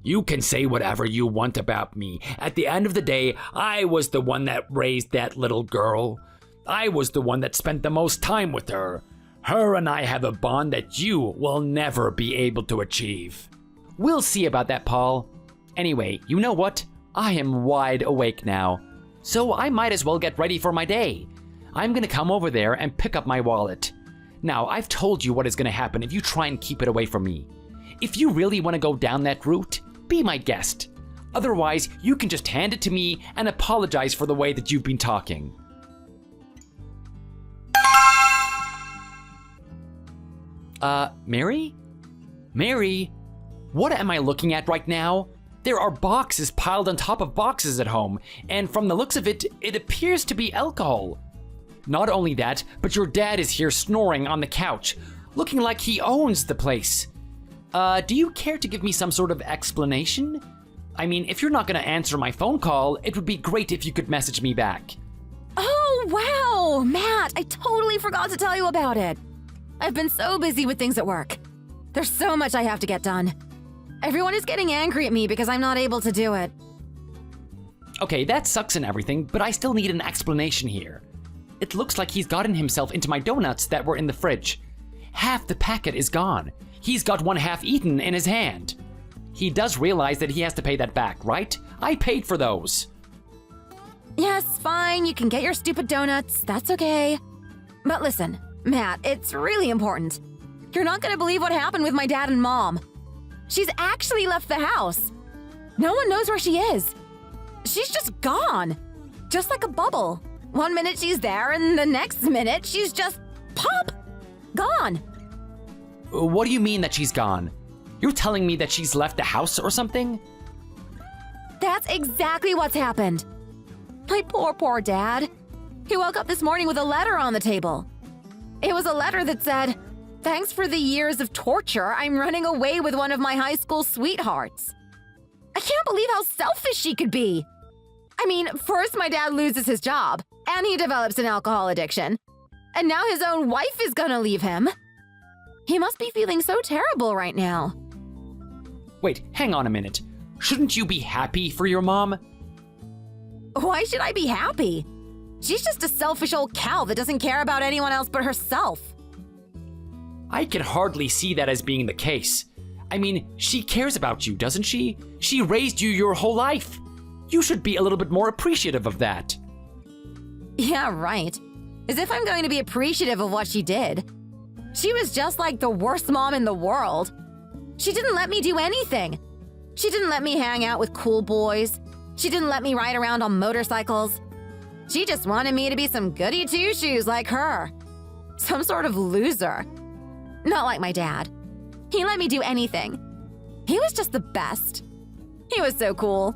You can say whatever you want about me. At the end of the day, I was the one that raised that little girl. I was the one that spent the most time with her. Her and I have a bond that you will never be able to achieve. We'll see about that, Paul. Anyway, you know what? I am wide awake now. So I might as well get ready for my day. I'm gonna come over there and pick up my wallet. Now, I've told you what is gonna happen if you try and keep it away from me. If you really wanna go down that route, be my guest. Otherwise, you can just hand it to me and apologize for the way that you've been talking. Mary? Mary? What am I looking at right now? There are boxes piled on top of boxes at home, and from the looks of it, it appears to be alcohol. Not only that, but your dad is here snoring on the couch, looking like he owns the place. Do you care to give me some sort of explanation? I mean, if you're not gonna answer my phone call, it would be great if you could message me back. Oh, wow! Matt, I totally forgot to tell you about it. I've been so busy with things at work. There's so much I have to get done. Everyone is getting angry at me because I'm not able to do it. Okay, that sucks and everything, but I still need an explanation here. It looks like he's gotten himself into my donuts that were in the fridge. Half the packet is gone. He's got one half eaten in his hand. He does realize that he has to pay that back, right? I paid for those. Yes, fine, you can get your stupid donuts, that's okay. But listen, Matt, it's really important. You're not gonna believe what happened with my dad and mom. She's actually left the house. No one knows where she is. She's just gone. Just like a bubble. One minute she's there, and the next minute she's just pop! Gone. What do you mean that she's gone? You're telling me that she's left the house or something? That's exactly what's happened. My poor dad. He woke up this morning with a letter on the table. It was a letter that said, "Thanks for the years of torture, I'm running away with one of my high school sweethearts." I can't believe how selfish she could be. I mean, first my dad loses his job, and he develops an alcohol addiction. And now his own wife is gonna leave him. He must be feeling so terrible right now. Wait, hang on a minute. Shouldn't you be happy for your mom? Why should I be happy? She's just a selfish old cow that doesn't care about anyone else but herself. I can hardly see that as being the case. I mean, she cares about you, doesn't she? She raised you your whole life. You should be a little bit more appreciative of that. Yeah, right. As if I'm going to be appreciative of what she did. She was just like the worst mom in the world. She didn't let me do anything. She didn't let me hang out with cool boys. She didn't let me ride around on motorcycles. She just wanted me to be some goody two-shoes like her. Some sort of loser. Not like my dad. He let me do anything. He was just the best. He was so cool.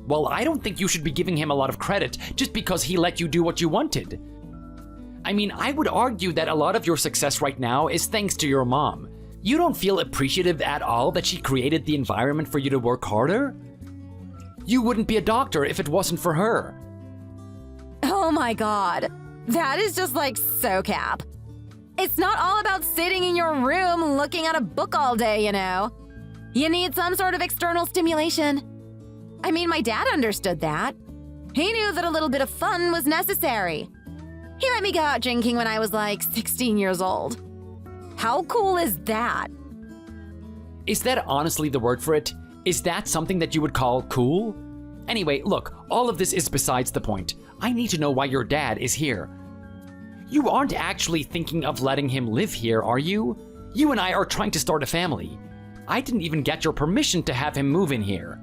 Well, I don't think you should be giving him a lot of credit just because he let you do what you wanted. I mean, I would argue that a lot of your success right now is thanks to your mom. You don't feel appreciative at all that she created the environment for you to work harder? You wouldn't be a doctor if it wasn't for her. Oh my god. That is just like so cap. It's not all about sitting in your room looking at a book all day, you know. You need some sort of external stimulation. I mean, my dad understood that. He knew that a little bit of fun was necessary. He let me go out drinking when I was like 16 years old. How cool is that? Is that honestly the word for it? Is that something that you would call cool? Anyway, look, all of this is besides the point. I need to know why your dad is here. You aren't actually thinking of letting him live here, are you? You and I are trying to start a family. I didn't even get your permission to have him move in here.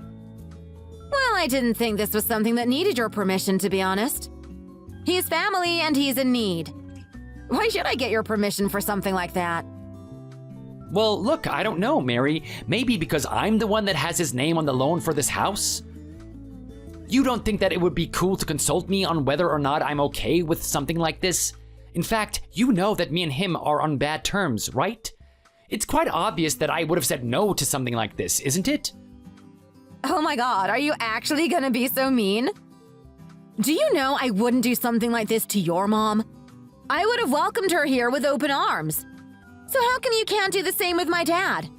Well, I didn't think this was something that needed your permission, to be honest. He's family and he's in need. Why should I get your permission for something like that? Well, look, I don't know, Mary. Maybe because I'm the one that has his name on the loan for this house? You don't think that it would be cool to consult me on whether or not I'm okay with something like this? In fact, you know that me and him are on bad terms, right? It's quite obvious that I would have said no to something like this, isn't it? Oh my god, are you actually gonna be so mean? Do you know I wouldn't do something like this to your mom? I would have welcomed her here with open arms. So how come you can't do the same with my dad?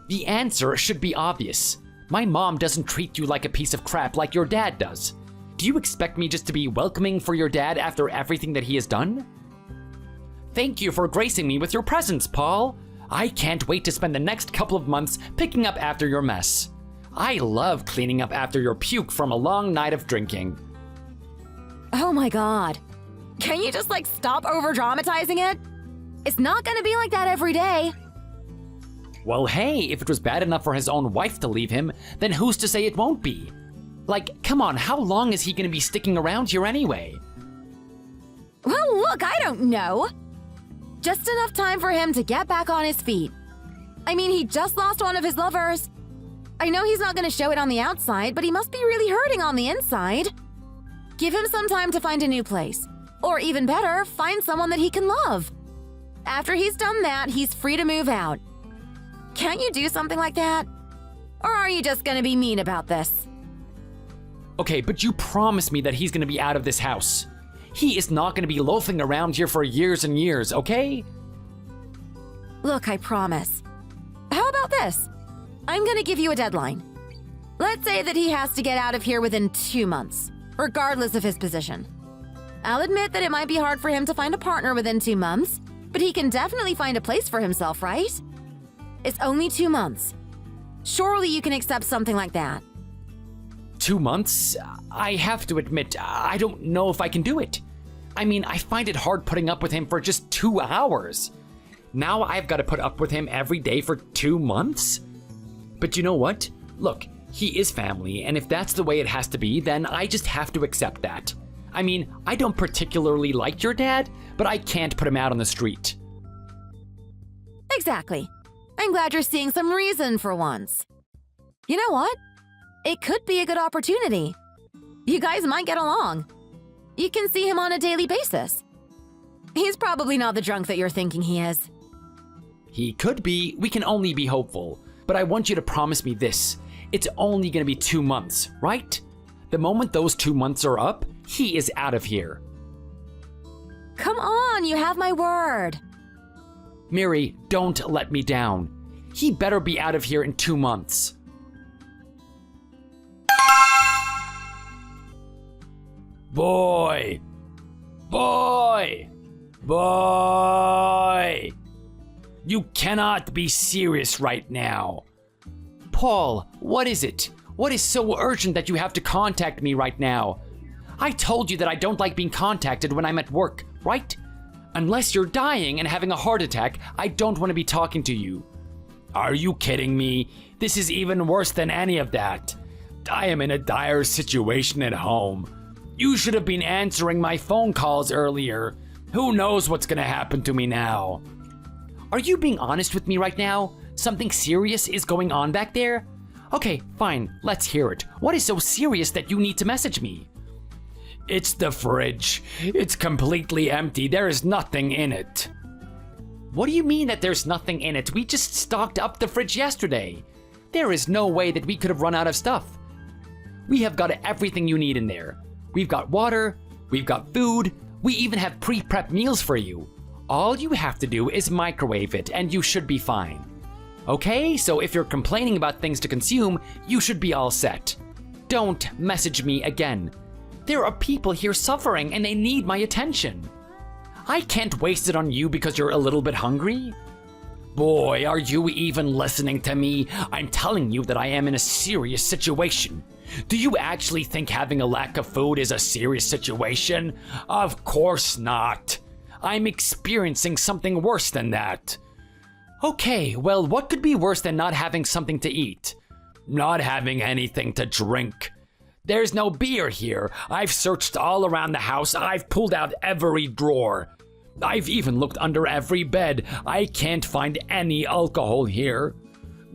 The answer should be obvious. My mom doesn't treat you like a piece of crap like your dad does. Do you expect me just to be welcoming for your dad after everything that he has done? Thank you for gracing me with your presence, Paul. I can't wait to spend the next couple of months picking up after your mess. I love cleaning up after your puke from a long night of drinking. Oh my god. Can you just stop over-dramatizing it? It's not gonna be like that every day. Well, hey, if it was bad enough for his own wife to leave him, then who's to say it won't be? Come on, how long is he gonna be sticking around here anyway? Well, look, I don't know. Just enough time for him to get back on his feet. I mean, he just lost one of his lovers. I know he's not gonna show it on the outside, but he must be really hurting on the inside. Give him some time to find a new place. Or even better, find someone that he can love. After he's done that, he's free to move out. Can't you do something like that? Or are you just gonna be mean about this? Okay, but you promised me that he's gonna be out of this house. He is not gonna be loafing around here for years and years, okay? Look, I promise. How about this? I'm gonna give you a deadline. Let's say that he has to get out of here within 2 months, regardless of his position. I'll admit that it might be hard for him to find a partner within 2 months, but he can definitely find a place for himself, right? It's only 2 months. Surely you can accept something like that. 2 months? I have to admit, I don't know if I can do it. I mean, I find it hard putting up with him for just 2 hours. Now I've got to put up with him every day for 2 months? But you know what? Look, he is family, and if that's the way it has to be, then I just have to accept that. I mean, I don't particularly like your dad, but I can't put him out on the street. Exactly. I'm glad you're seeing some reason for once. You know what? It could be a good opportunity. You guys might get along. You can see him on a daily basis. He's probably not the drunk that you're thinking he is. He could be. We can only be hopeful. But I want you to promise me this. It's only going to be 2 months, right? The moment those 2 months are up, he is out of here. Come on, you have my word. Miri, don't let me down. He better be out of here in 2 months. Boy! Boy! Boy! You cannot be serious right now. Paul, what is it? What is so urgent that you have to contact me right now? I told you that I don't like being contacted when I'm at work, right? Unless you're dying and having a heart attack, I don't want to be talking to you. Are you kidding me? This is even worse than any of that. I am in a dire situation at home. You should have been answering my phone calls earlier. Who knows what's gonna happen to me now? Are you being honest with me right now? Something serious is going on back there? Okay, fine, let's hear it. What is so serious that you need to message me? It's the fridge. It's completely empty. There is nothing in it. What do you mean that there's nothing in it? We just stocked up the fridge yesterday. There is no way that we could have run out of stuff. We have got everything you need in there. We've got water, we've got food, we even have pre-prep meals for you. All you have to do is microwave it and you should be fine. Okay, so if you're complaining about things to consume, you should be all set. Don't message me again. There are people here suffering and they need my attention. I can't waste it on you because you're a little bit hungry. Boy, are you even listening to me? I'm telling you that I am in a serious situation. Do you actually think having a lack of food is a serious situation? Of course not. I'm experiencing something worse than that. Okay, well, what could be worse than not having something to eat? Not having anything to drink. There's no beer here. I've searched all around the house. I've pulled out every drawer. I've even looked under every bed. I can't find any alcohol here.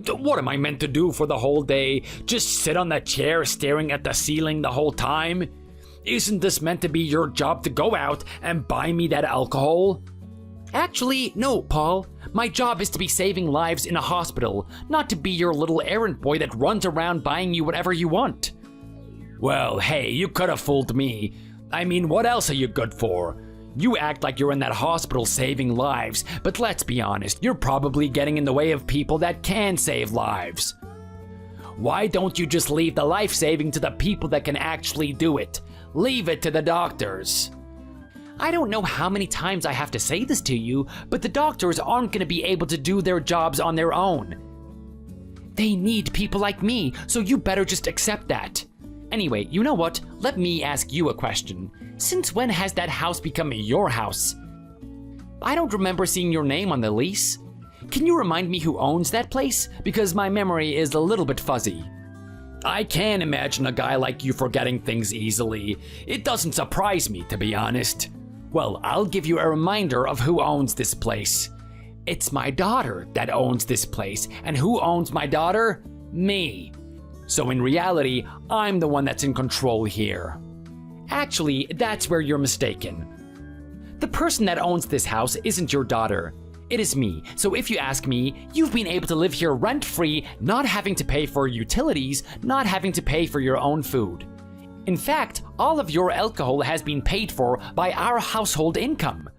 What am I meant to do for the whole day? Just sit on that chair staring at the ceiling the whole time? Isn't this meant to be your job to go out and buy me that alcohol? Actually, no, Paul. My job is to be saving lives in a hospital, not to be your little errand boy that runs around buying you whatever you want. Well, hey, you could have fooled me. I mean, what else are you good for? You act like you're in that hospital saving lives, but let's be honest, you're probably getting in the way of people that can save lives. Why don't you just leave the life-saving to the people that can actually do it? Leave it to the doctors. I don't know how many times I have to say this to you, but the doctors aren't going to be able to do their jobs on their own. They need people like me, so you better just accept that. Anyway, you know what? Let me ask you a question. Since when has that house become your house? I don't remember seeing your name on the lease. Can you remind me who owns that place? Because my memory is a little bit fuzzy. I can't imagine a guy like you forgetting things easily. It doesn't surprise me, to be honest. Well, I'll give you a reminder of who owns this place. It's my daughter that owns this place, and who owns my daughter? Me. So in reality, I'm the one that's in control here. Actually, that's where you're mistaken. The person that owns this house isn't your daughter. It is me. So if you ask me, you've been able to live here rent-free, not having to pay for utilities, not having to pay for your own food. In fact, all of your alcohol has been paid for by our household income.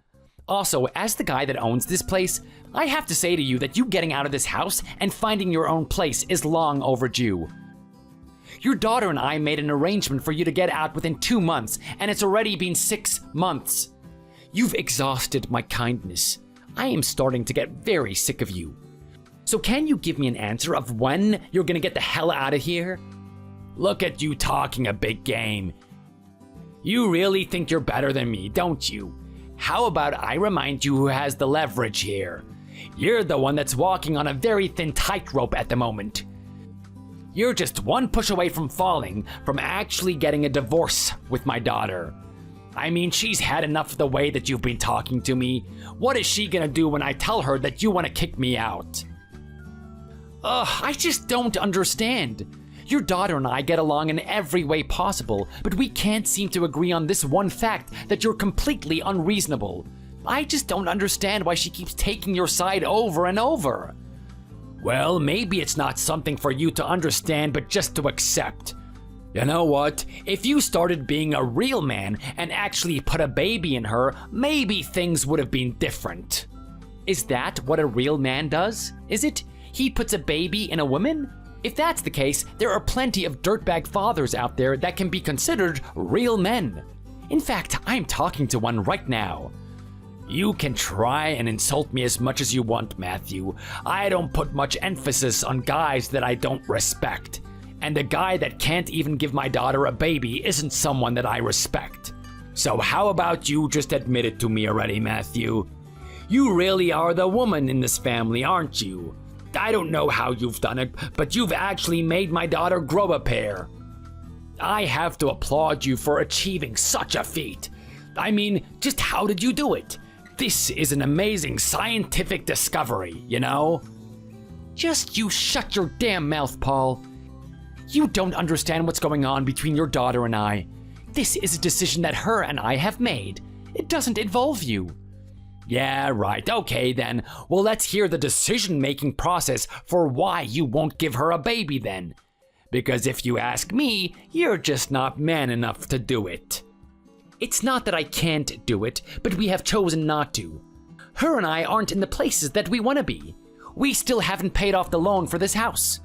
Also, as the guy that owns this place, I have to say to you that you getting out of this house and finding your own place is long overdue. Your daughter and I made an arrangement for you to get out within 2 months, and it's already been 6 months. You've exhausted my kindness. I am starting to get very sick of you. So can you give me an answer of when you're gonna get the hell out of here? Look at you talking a big game. You really think you're better than me, don't you? How about I remind you who has the leverage here? You're the one that's walking on a very thin tightrope at the moment. You're just one push away from falling, from actually getting a divorce with my daughter. I mean, she's had enough of the way that you've been talking to me. What is she gonna do when I tell her that you want to kick me out? I just don't understand. Your daughter and I get along in every way possible, but we can't seem to agree on this one fact that you're completely unreasonable. I just don't understand why she keeps taking your side over and over. Well, maybe it's not something for you to understand, but just to accept. You know what? If you started being a real man and actually put a baby in her, maybe things would have been different. Is that what a real man does? Is it? He puts a baby in a woman? If that's the case, there are plenty of dirtbag fathers out there that can be considered real men. In fact, I'm talking to one right now. You can try and insult me as much as you want, Matthew. I don't put much emphasis on guys that I don't respect. And a guy that can't even give my daughter a baby isn't someone that I respect. So how about you just admit it to me already, Matthew? You really are the woman in this family, aren't you? I don't know how you've done it, but you've actually made my daughter grow a pair. I have to applaud you for achieving such a feat. I mean, just how did you do it? This is an amazing scientific discovery, you know? Just you shut your damn mouth, Paul. You don't understand what's going on between your daughter and I. This is a decision that her and I have made. It doesn't involve you. Yeah, right. Okay, then. Well, let's hear the decision-making process for why you won't give her a baby, then. Because if you ask me, you're just not man enough to do it. It's not that I can't do it, but we have chosen not to. Her and I aren't in the places that we want to be. We still haven't paid off the loan for this house.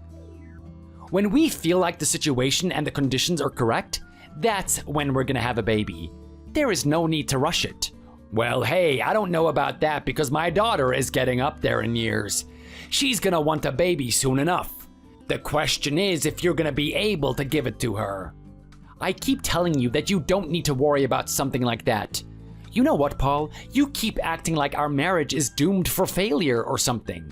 When we feel like the situation and the conditions are correct, that's when we're gonna have a baby. There is no need to rush it. Well, hey, I don't know about that because my daughter is getting up there in years. She's gonna want a baby soon enough. The question is if you're gonna be able to give it to her. I keep telling you that you don't need to worry about something like that. You know what, Paul? You keep acting like our marriage is doomed for failure or something.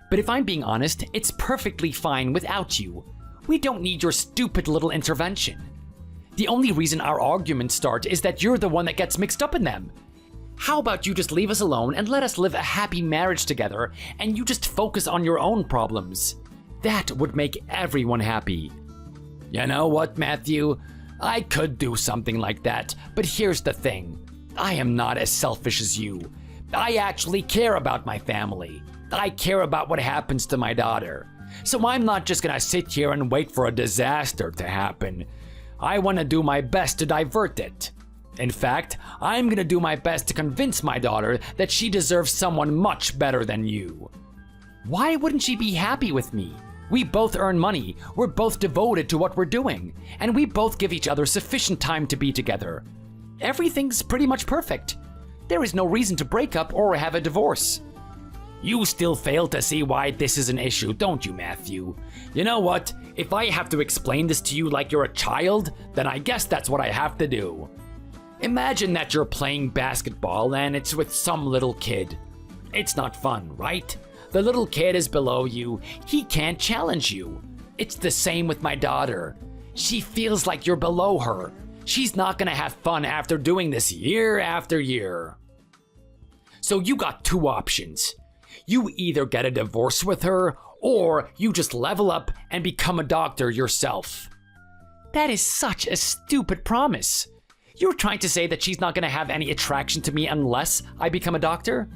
But if I'm being honest, it's perfectly fine without you. We don't need your stupid little intervention. The only reason our arguments start is that you're the one that gets mixed up in them. How about you just leave us alone and let us live a happy marriage together, and you just focus on your own problems? That would make everyone happy. You know what, Matthew? I could do something like that, but here's the thing. I am not as selfish as you. I actually care about my family. I care about what happens to my daughter. So I'm not just gonna sit here and wait for a disaster to happen. I want to do my best to divert it. In fact, I'm gonna do my best to convince my daughter that she deserves someone much better than you. Why wouldn't she be happy with me? We both earn money, we're both devoted to what we're doing, and we both give each other sufficient time to be together. Everything's pretty much perfect. There is no reason to break up or have a divorce. You still fail to see why this is an issue, don't you, Matthew? You know what? If I have to explain this to you like you're a child, then I guess that's what I have to do. Imagine that you're playing basketball and it's with some little kid. It's not fun, right? The little kid is below you. He can't challenge you. It's the same with my daughter. She feels like you're below her. She's not gonna have fun after doing this year after year. So you got two options. You either get a divorce with her, or you just level up and become a doctor yourself. That is such a stupid promise. You're trying to say that she's not gonna have any attraction to me unless I become a doctor?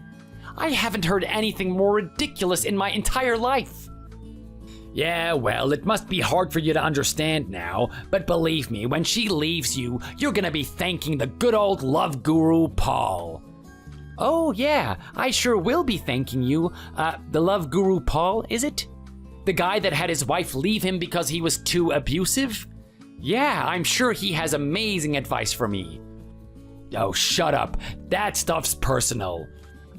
I haven't heard anything more ridiculous in my entire life. Yeah, well, it must be hard for you to understand now, but believe me, when she leaves you, you're gonna be thanking the good old love guru, Paul. Oh yeah, I sure will be thanking you. The love guru Paul, is it? The guy that had his wife leave him because he was too abusive? Yeah, I'm sure he has amazing advice for me. Oh, shut up. That stuff's personal.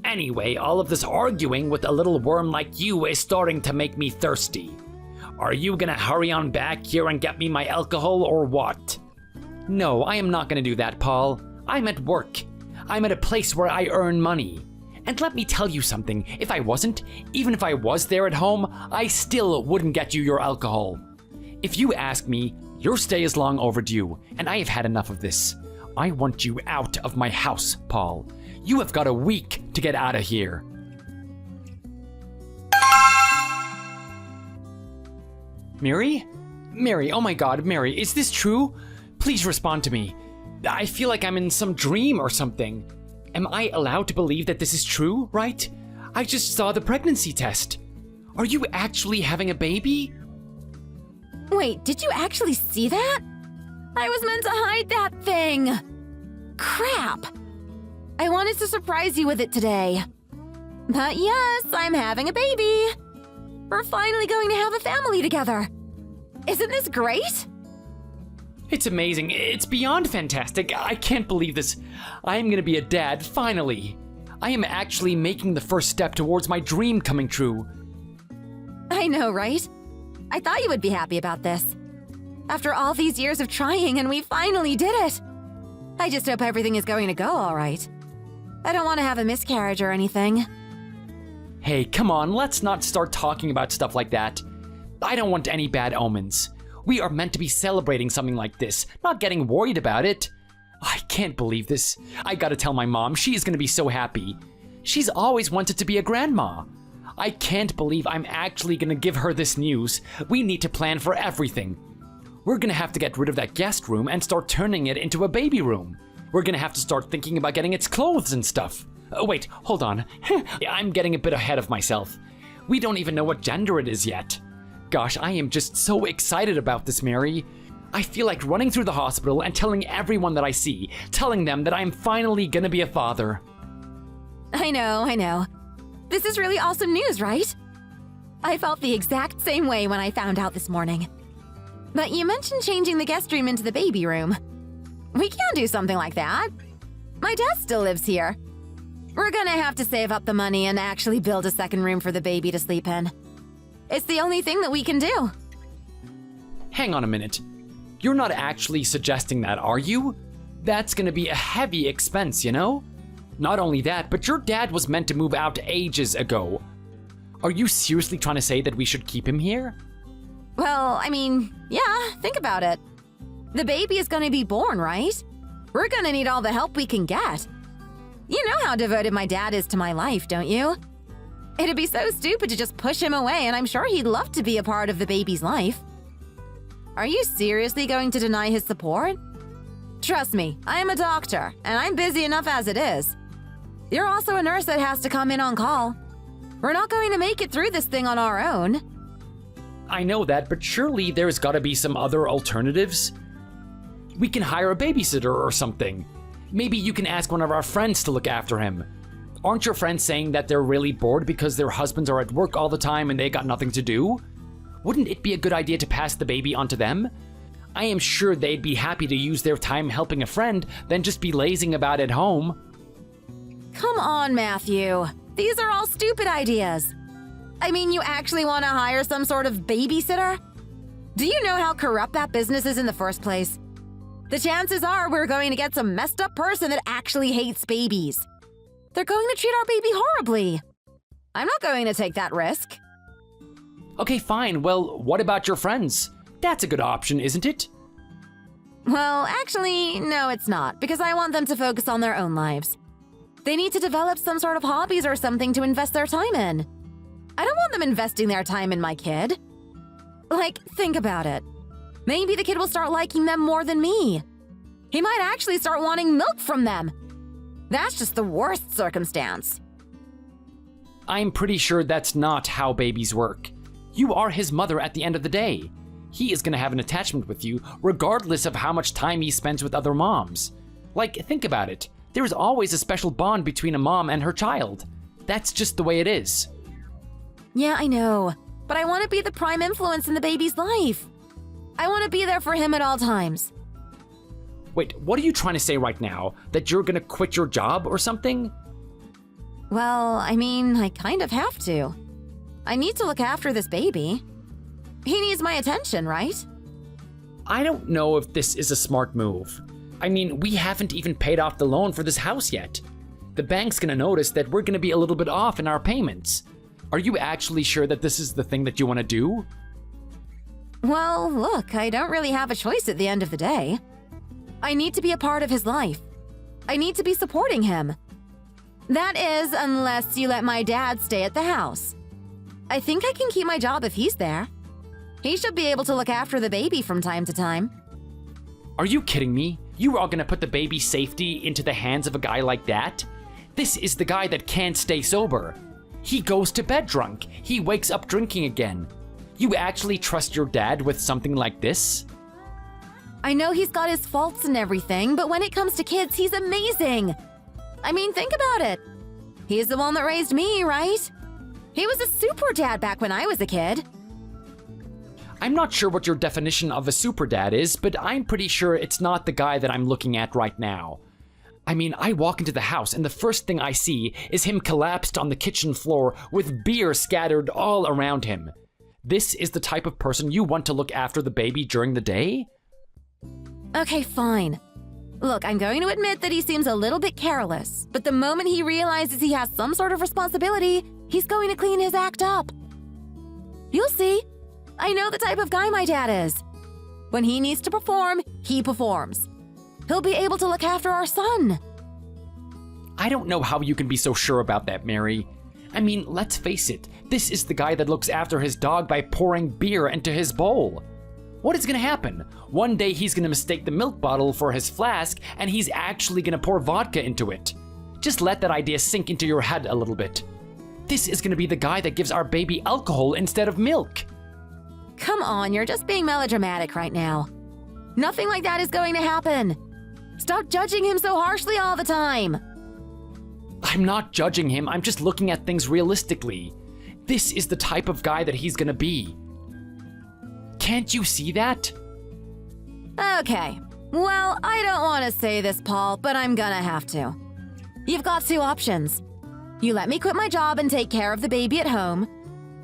Anyway, all of this arguing with a little worm like you is starting to make me thirsty. Are you gonna hurry on back here and get me my alcohol or what? No, I am not gonna do that, Paul. I'm at work. I'm at a place where I earn money. And let me tell you something, if I wasn't, even if I was there at home, I still wouldn't get you your alcohol. If you ask me, your stay is long overdue, and I have had enough of this. I want you out of my house, Paul. You have got a week to get out of here. Mary? Mary, oh my god, Mary, is this true? Please respond to me. I feel like I'm in some dream or something. Am I allowed to believe that this is true, right? I just saw the pregnancy test. Are you actually having a baby? Wait, did you actually see that? I was meant to hide that thing. Crap. I wanted to surprise you with it today. But yes, I'm having a baby. We're finally going to have a family together. Isn't this great? It's amazing. It's beyond fantastic. I can't believe this. I am going to be a dad, finally. I am actually making the first step towards my dream coming true. I know, right? I thought you would be happy about this. After all these years of trying, and we finally did it. I just hope everything is going to go all right. I don't want to have a miscarriage or anything. Hey, come on, let's not start talking about stuff like that. I don't want any bad omens. We are meant to be celebrating something like this, not getting worried about it. I can't believe this. I gotta tell my mom, she is gonna be so happy. She's always wanted to be a grandma. I can't believe I'm actually gonna give her this news. We need to plan for everything. We're gonna have to get rid of that guest room and start turning it into a baby room. We're gonna have to start thinking about getting its clothes and stuff. Oh, wait, hold on. I'm getting a bit ahead of myself. We don't even know what gender it is yet. Gosh, I am just so excited about this, Mary. I feel like running through the hospital and telling everyone that I see, telling them that I'm finally gonna be a father. I know. This is really awesome news, right? I felt the exact same way when I found out this morning. But you mentioned changing the guest room into the baby room. We can do something like that. My dad still lives here. We're gonna have to save up the money and actually build a second room for the baby to sleep in. It's the only thing that we can do. Hang on a minute. You're not actually suggesting that, are you? That's gonna be a heavy expense, you know? Not only that, but your dad was meant to move out ages ago. Are you seriously trying to say that we should keep him here? Well, I mean, yeah, think about it. The baby is gonna be born, right? We're gonna need all the help we can get. You know how devoted my dad is to my life, don't you? It'd be so stupid to just push him away, and I'm sure he'd love to be a part of the baby's life. Are you seriously going to deny his support? Trust me, I am a doctor, and I'm busy enough as it is. You're also a nurse that has to come in on call. We're not going to make it through this thing on our own. I know that, but surely there's gotta be some other alternatives. We can hire a babysitter or something. Maybe you can ask one of our friends to look after him. Aren't your friends saying that they're really bored because their husbands are at work all the time and they got nothing to do? Wouldn't it be a good idea to pass the baby on to them? I am sure they'd be happy to use their time helping a friend than just be lazing about at home. Come on, Matthew. These are all stupid ideas. I mean, you actually want to hire some sort of babysitter? Do you know how corrupt that business is in the first place? The chances are we're going to get some messed up person that actually hates babies. They're going to treat our baby horribly. I'm not going to take that risk. Okay, fine. Well, what about your friends? That's a good option, isn't it? Well, actually, no, it's not, because I want them to focus on their own lives. They need to develop some sort of hobbies or something to invest their time in. I don't want them investing their time in my kid. Like, think about it. Maybe the kid will start liking them more than me. He might actually start wanting milk from them. That's just the worst circumstance. I'm pretty sure that's not how babies work. You are his mother at the end of the day. He is gonna have an attachment with you regardless of how much time he spends with other moms. Like, think about it. There is always a special bond between a mom and her child. That's just the way it is. Yeah, I know. But I want to be the prime influence in the baby's life. I want to be there for him at all times. Wait, what are you trying to say right now? That you're gonna quit your job or something? Well, I mean, I kind of have to. I need to look after this baby. He needs my attention, right? I don't know if this is a smart move. I mean, we haven't even paid off the loan for this house yet. The bank's gonna notice that we're gonna be a little bit off in our payments. Are you actually sure that this is the thing that you want to do? Well, look, I don't really have a choice at the end of the day. I need to be a part of his life. I need to be supporting him. That is, unless you let my dad stay at the house. I think I can keep my job if he's there. He should be able to look after the baby from time to time. Are you kidding me? You are gonna put the baby's safety into the hands of a guy like that? This is the guy that can't stay sober. He goes to bed drunk. He wakes up drinking again. You actually trust your dad with something like this? I know he's got his faults and everything, but when it comes to kids, he's amazing. I mean, think about it. He's the one that raised me, right? He was a super dad back when I was a kid. I'm not sure what your definition of a super dad is, but I'm pretty sure it's not the guy that I'm looking at right now. I mean, I walk into the house and the first thing I see is him collapsed on the kitchen floor with beer scattered all around him. This is the type of person you want to look after the baby during the day? Okay, fine. Look, I'm going to admit that he seems a little bit careless, but the moment he realizes he has some sort of responsibility, he's going to clean his act up. You'll see. I know the type of guy my dad is. When he needs to perform, he performs. He'll be able to look after our son. I don't know how you can be so sure about that, Mary. I mean, let's face it, this is the guy that looks after his dog by pouring beer into his bowl. What is gonna happen? One day he's gonna mistake the milk bottle for his flask, and he's actually gonna pour vodka into it. Just let that idea sink into your head a little bit. This is gonna be the guy that gives our baby alcohol instead of milk. Come on, you're just being melodramatic right now. Nothing like that is going to happen. Stop judging him so harshly all the time. I'm not judging him, I'm just looking at things realistically. This is the type of guy that he's gonna be. Can't you see that? Okay. Well, I don't want to say this, Paul, but I'm gonna have to. You've got two options. You let me quit my job and take care of the baby at home,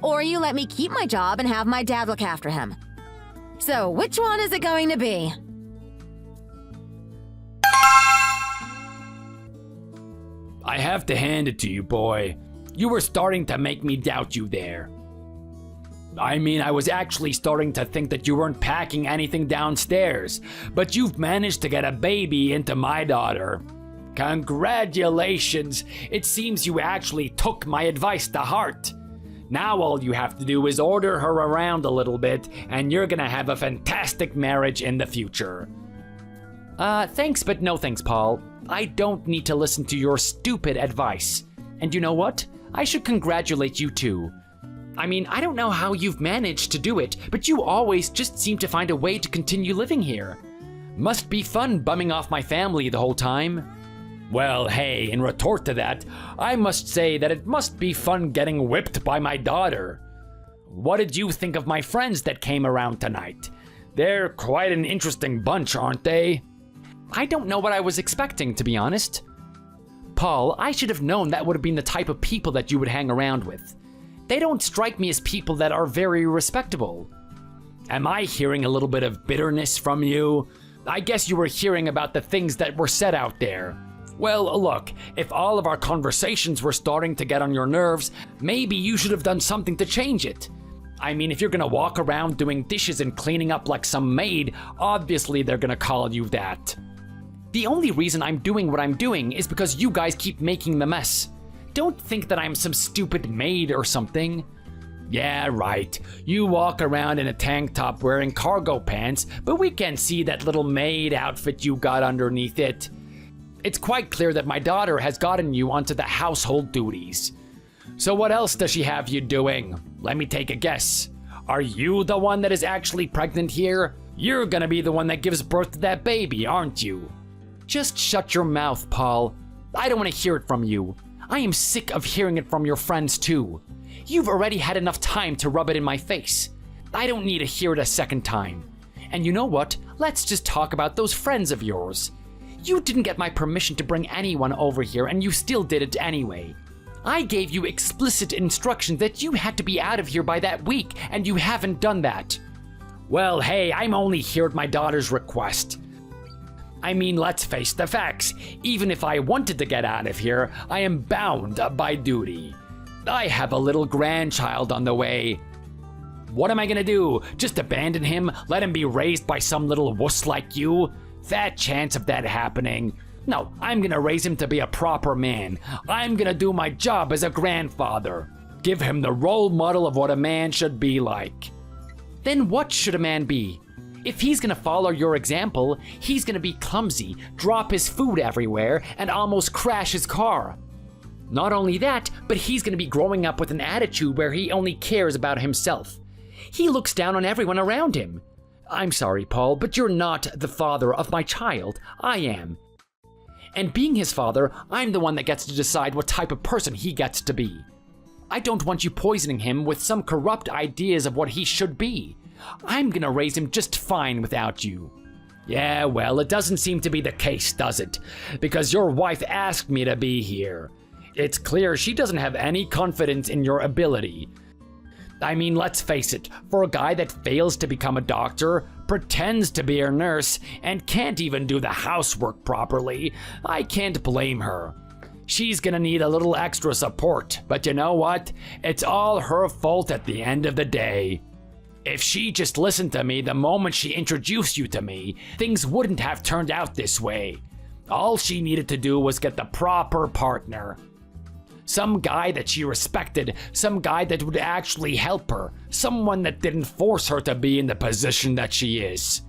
or you let me keep my job and have my dad look after him. So, which one is it going to be? I have to hand it to you, boy. You were starting to make me doubt you there. I mean, I was actually starting to think that you weren't packing anything downstairs, but you've managed to get a baby into my daughter. Congratulations! It seems you actually took my advice to heart. Now all you have to do is order her around a little bit, and you're gonna have a fantastic marriage in the future. Thanks, but no thanks, Paul. I don't need to listen to your stupid advice. And you know what? I should congratulate you too. I mean, I don't know how you've managed to do it, but you always just seem to find a way to continue living here. Must be fun bumming off my family the whole time. Well, hey, in retort to that, I must say that it must be fun getting whipped by my daughter. What did you think of my friends that came around tonight? They're quite an interesting bunch, aren't they? I don't know what I was expecting, to be honest. Paul, I should have known that would have been the type of people that you would hang around with. They don't strike me as people that are very respectable. Am I hearing a little bit of bitterness from you? I guess you were hearing about the things that were said out there. Well, look, if all of our conversations were starting to get on your nerves, maybe you should have done something to change it. I mean, if you're gonna walk around doing dishes and cleaning up like some maid, obviously they're gonna call you that. The only reason I'm doing what I'm doing is because you guys keep making the mess. Don't think that I'm some stupid maid or something. Yeah, right. You walk around in a tank top wearing cargo pants, but we can see that little maid outfit you got underneath it. It's quite clear that my daughter has gotten you onto the household duties. So what else does she have you doing? Let me take a guess. Are you the one that is actually pregnant here? You're gonna be the one that gives birth to that baby, aren't you? Just shut your mouth, Paul. I don't want to hear it from you. I am sick of hearing it from your friends too. You've already had enough time to rub it in my face. I don't need to hear it a second time. And you know what? Let's just talk about those friends of yours. You didn't get my permission to bring anyone over here, and you still did it anyway. I gave you explicit instructions that you had to be out of here by that week, and you haven't done that. Well, hey, I'm only here at my daughter's request. I mean, let's face the facts. Even if I wanted to get out of here, I am bound by duty. I have a little grandchild on the way. What am I gonna do? Just abandon him? Let him be raised by some little wuss like you? Fat chance of that happening. No, I'm gonna raise him to be a proper man. I'm gonna do my job as a grandfather. Give him the role model of what a man should be like. Then what should a man be? If he's gonna follow your example, he's gonna be clumsy, drop his food everywhere, and almost crash his car. Not only that, but he's gonna be growing up with an attitude where he only cares about himself. He looks down on everyone around him. I'm sorry, Paul, but you're not the father of my child. I am. And being his father, I'm the one that gets to decide what type of person he gets to be. I don't want you poisoning him with some corrupt ideas of what he should be. I'm gonna raise him just fine without you. Yeah, well, it doesn't seem to be the case, does it? Because your wife asked me to be here. It's clear she doesn't have any confidence in your ability. I mean, let's face it, for a guy that fails to become a doctor, pretends to be a nurse, and can't even do the housework properly, I can't blame her. She's gonna need a little extra support, but you know what? It's all her fault at the end of the day. If she just listened to me the moment she introduced you to me, things wouldn't have turned out this way. All she needed to do was get the proper partner. Some guy that she respected, some guy that would actually help her, someone that didn't force her to be in the position that she is.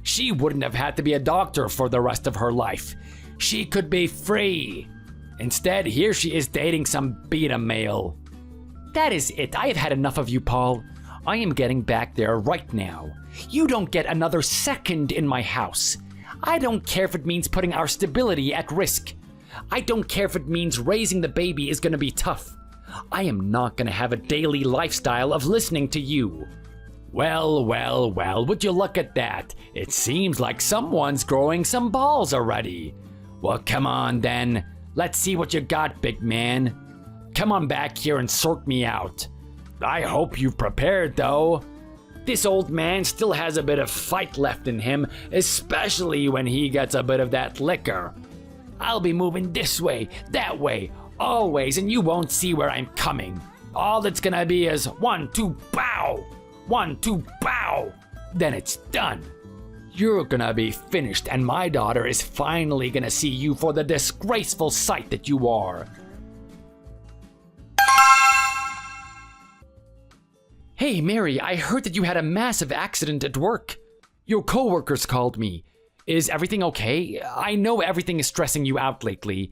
She wouldn't have had to be a doctor for the rest of her life. She could be free. Instead, here she is dating some beta male. That is it. I have had enough of you, Paul. I am getting back there right now. You don't get another second in my house. I don't care if it means putting our stability at risk. I don't care if it means raising the baby is gonna be tough. I am not gonna have a daily lifestyle of listening to you. Well, well, well, would you look at that? It seems like someone's growing some balls already. Well, come on then. Let's see what you got, big man. Come on back here and sort me out. I hope you've prepared, though. This old man still has a bit of fight left in him, especially when he gets a bit of that liquor. I'll be moving this way, that way, always, and you won't see where I'm coming. All it's gonna be is 1, 2, bow! 1, 2, bow! Then it's done. You're gonna be finished, and my daughter is finally gonna see you for the disgraceful sight that you are. Hey, Mary, I heard that you had a massive accident at work. Your coworkers called me. Is everything okay? I know everything is stressing you out lately.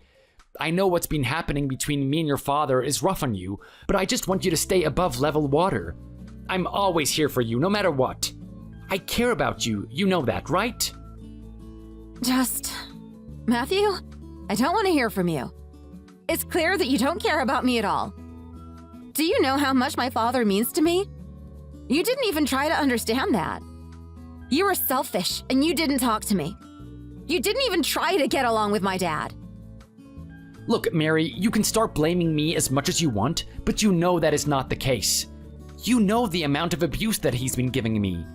I know what's been happening between me and your father is rough on you, but I just want you to stay above level water. I'm always here for you, no matter what. I care about you, you know that, right? Matthew, I don't want to hear from you. It's clear that you don't care about me at all. Do you know how much my father means to me? You didn't even try to understand that. You were selfish, and you didn't talk to me. You didn't even try to get along with my dad. Look, Mary, you can start blaming me as much as you want, but you know that is not the case. You know the amount of abuse that he's been giving me.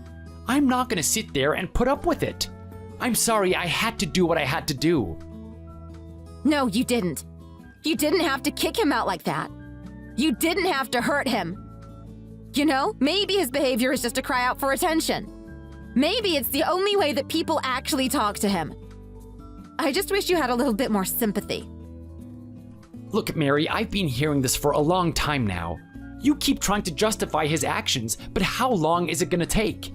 I'm not gonna sit there and put up with it. I'm sorry, I had to do what I had to do. No, you didn't. You didn't have to kick him out like that. You didn't have to hurt him. You know, maybe his behavior is just a cry out for attention. Maybe it's the only way that people actually talk to him. I just wish you had a little bit more sympathy. Look, Mary, I've been hearing this for a long time now. You keep trying to justify his actions, but how long is it gonna take?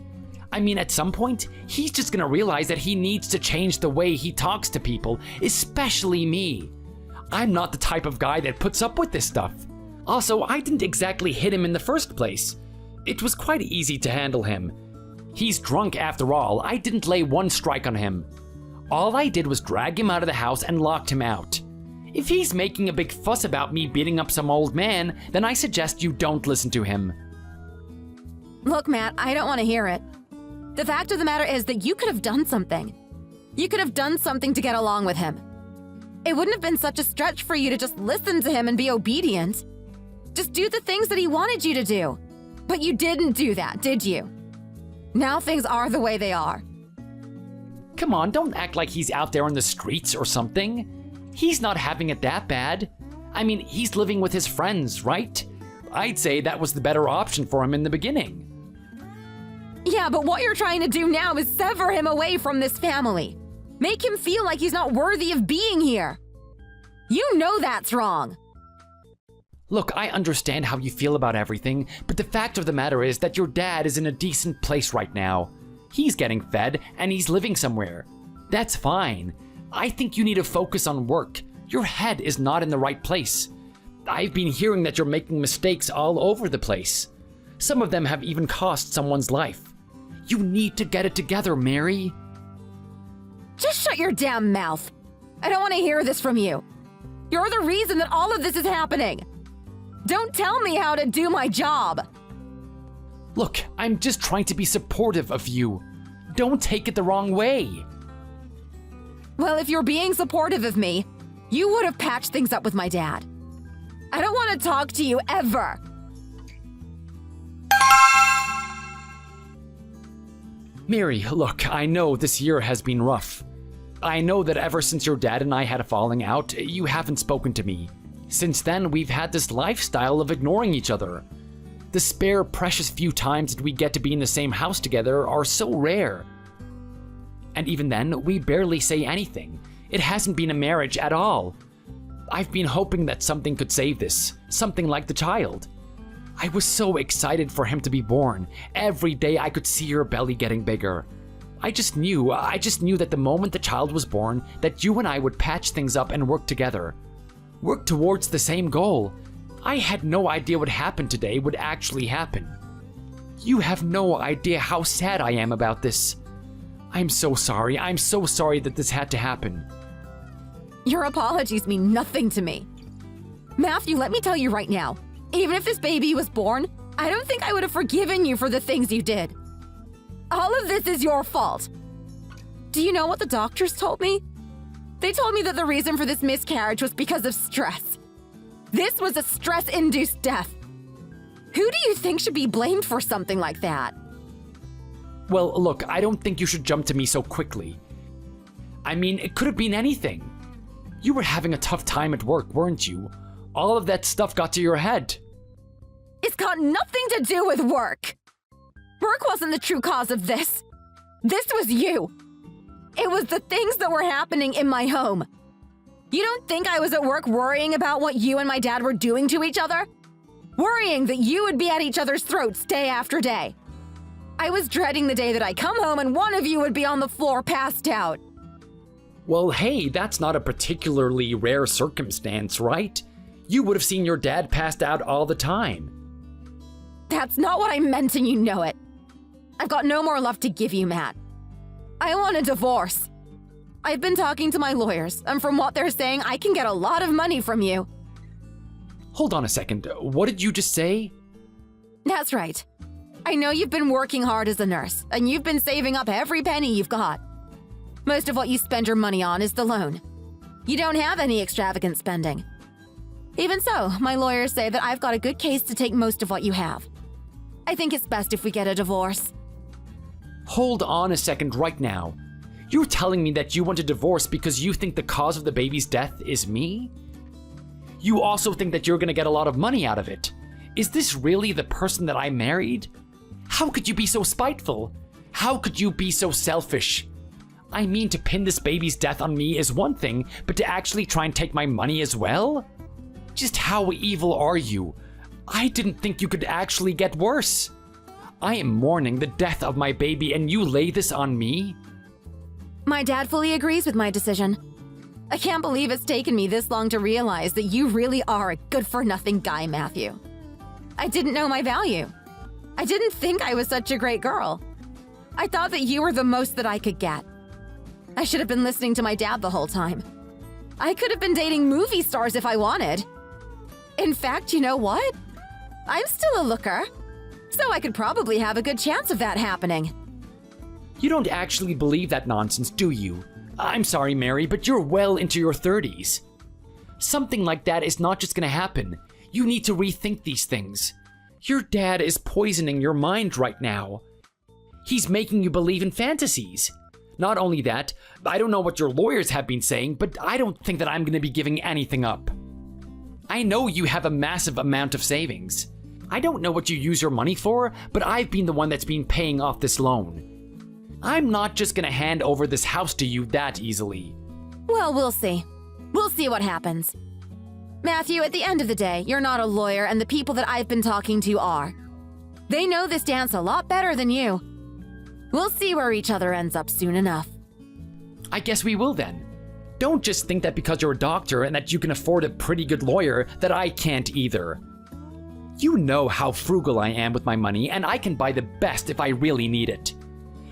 I mean, at some point, he's just gonna realize that he needs to change the way he talks to people, especially me. I'm not the type of guy that puts up with this stuff. Also, I didn't exactly hit him in the first place. It was quite easy to handle him. He's drunk after all. I didn't lay one strike on him. All I did was drag him out of the house and locked him out. If he's making a big fuss about me beating up some old man, then I suggest you don't listen to him. Look, Matt, I don't want to hear it. The fact of the matter is that you could have done something. You could have done something to get along with him. It wouldn't have been such a stretch for you to just listen to him and be obedient. Just do the things that he wanted you to do. But you didn't do that, did you? Now things are the way they are. Come on, don't act like he's out there on the streets or something. He's not having it that bad. I mean, he's living with his friends, right? I'd say that was the better option for him in the beginning. Yeah, but what you're trying to do now is sever him away from this family. Make him feel like he's not worthy of being here. You know that's wrong. Look, I understand how you feel about everything, but the fact of the matter is that your dad is in a decent place right now. He's getting fed, and he's living somewhere. That's fine. I think you need to focus on work. Your head is not in the right place. I've been hearing that you're making mistakes all over the place. Some of them have even cost someone's life. You need to get it together, Mary. Just shut your damn mouth. I don't want to hear this from you. You're the reason that all of this is happening. Don't tell me how to do my job. Look, I'm just trying to be supportive of you. Don't take it the wrong way. Well, if you're being supportive of me, you would have patched things up with my dad. I don't want to talk to you ever. Mary, look, I know this year has been rough. I know that ever since your dad and I had a falling out, you haven't spoken to me. Since then, we've had this lifestyle of ignoring each other. The spare, precious few times that we get to be in the same house together are so rare. And even then, we barely say anything. It hasn't been a marriage at all. I've been hoping that something could save this, something like the child. I was so excited for him to be born. Every day I could see your belly getting bigger. I just knew that the moment the child was born, that you and I would patch things up and work together. Work towards the same goal. I had no idea what happened today would actually happen. You have no idea how sad I am about this. I'm so sorry. I'm so sorry that this had to happen. Your apologies mean nothing to me. Matthew, let me tell you right now, even if this baby was born, I don't think I would have forgiven you for the things you did. All of this is your fault. Do you know what the doctors told me? They told me that the reason for this miscarriage was because of stress. This was a stress-induced death. Who do you think should be blamed for something like that? Well, look, I don't think you should jump to me so quickly. I mean, it could have been anything. You were having a tough time at work, weren't you? All of that stuff got to your head. It's got nothing to do with work. Work wasn't the true cause of this. This was you. It was the things that were happening in my home. You don't think I was at work worrying about what you and my dad were doing to each other? Worrying that you would be at each other's throats day after day. I was dreading the day that I come home and one of you would be on the floor passed out. Well, hey, that's not a particularly rare circumstance, right? You would have seen your dad passed out all the time. That's not what I meant and you know it. I've got no more love to give you, Matt. I want a divorce. I've been talking to my lawyers, and from what they're saying, I can get a lot of money from you. Hold on a second. What did you just say? That's right. I know you've been working hard as a nurse, and you've been saving up every penny you've got. Most of what you spend your money on is the loan. You don't have any extravagant spending. Even so, my lawyers say that I've got a good case to take most of what you have. I think it's best if we get a divorce. Hold on a second right now. You're telling me that you want a divorce because you think the cause of the baby's death is me? You also think that you're gonna get a lot of money out of it. Is this really the person that I married? How could you be so spiteful? How could you be so selfish? I mean, to pin this baby's death on me is one thing, but to actually try and take my money as well? Just how evil are you? I didn't think you could actually get worse. I am mourning the death of my baby and you lay this on me? My dad fully agrees with my decision. I can't believe it's taken me this long to realize that you really are a good-for-nothing guy, Matthew. I didn't know my value. I didn't think I was such a great girl. I thought that you were the most that I could get. I should have been listening to my dad the whole time. I could have been dating movie stars if I wanted. In fact, you know what? I'm still a looker, so I could probably have a good chance of that happening. You don't actually believe that nonsense, do you? I'm sorry, Mary, but you're well into your 30s. Something like that is not just gonna happen. You need to rethink these things. Your dad is poisoning your mind right now. He's making you believe in fantasies. Not only that, I don't know what your lawyers have been saying, but I don't think that I'm gonna be giving anything up. I know you have a massive amount of savings. I don't know what you use your money for, but I've been the one that's been paying off this loan. I'm not just gonna hand over this house to you that easily. Well, we'll see. We'll see what happens. Matthew, at the end of the day, you're not a lawyer, and the people that I've been talking to are. They know this dance a lot better than you. We'll see where each other ends up soon enough. I guess we will then. Don't just think that because you're a doctor and that you can afford a pretty good lawyer that I can't either. You know how frugal I am with my money, and I can buy the best if I really need it.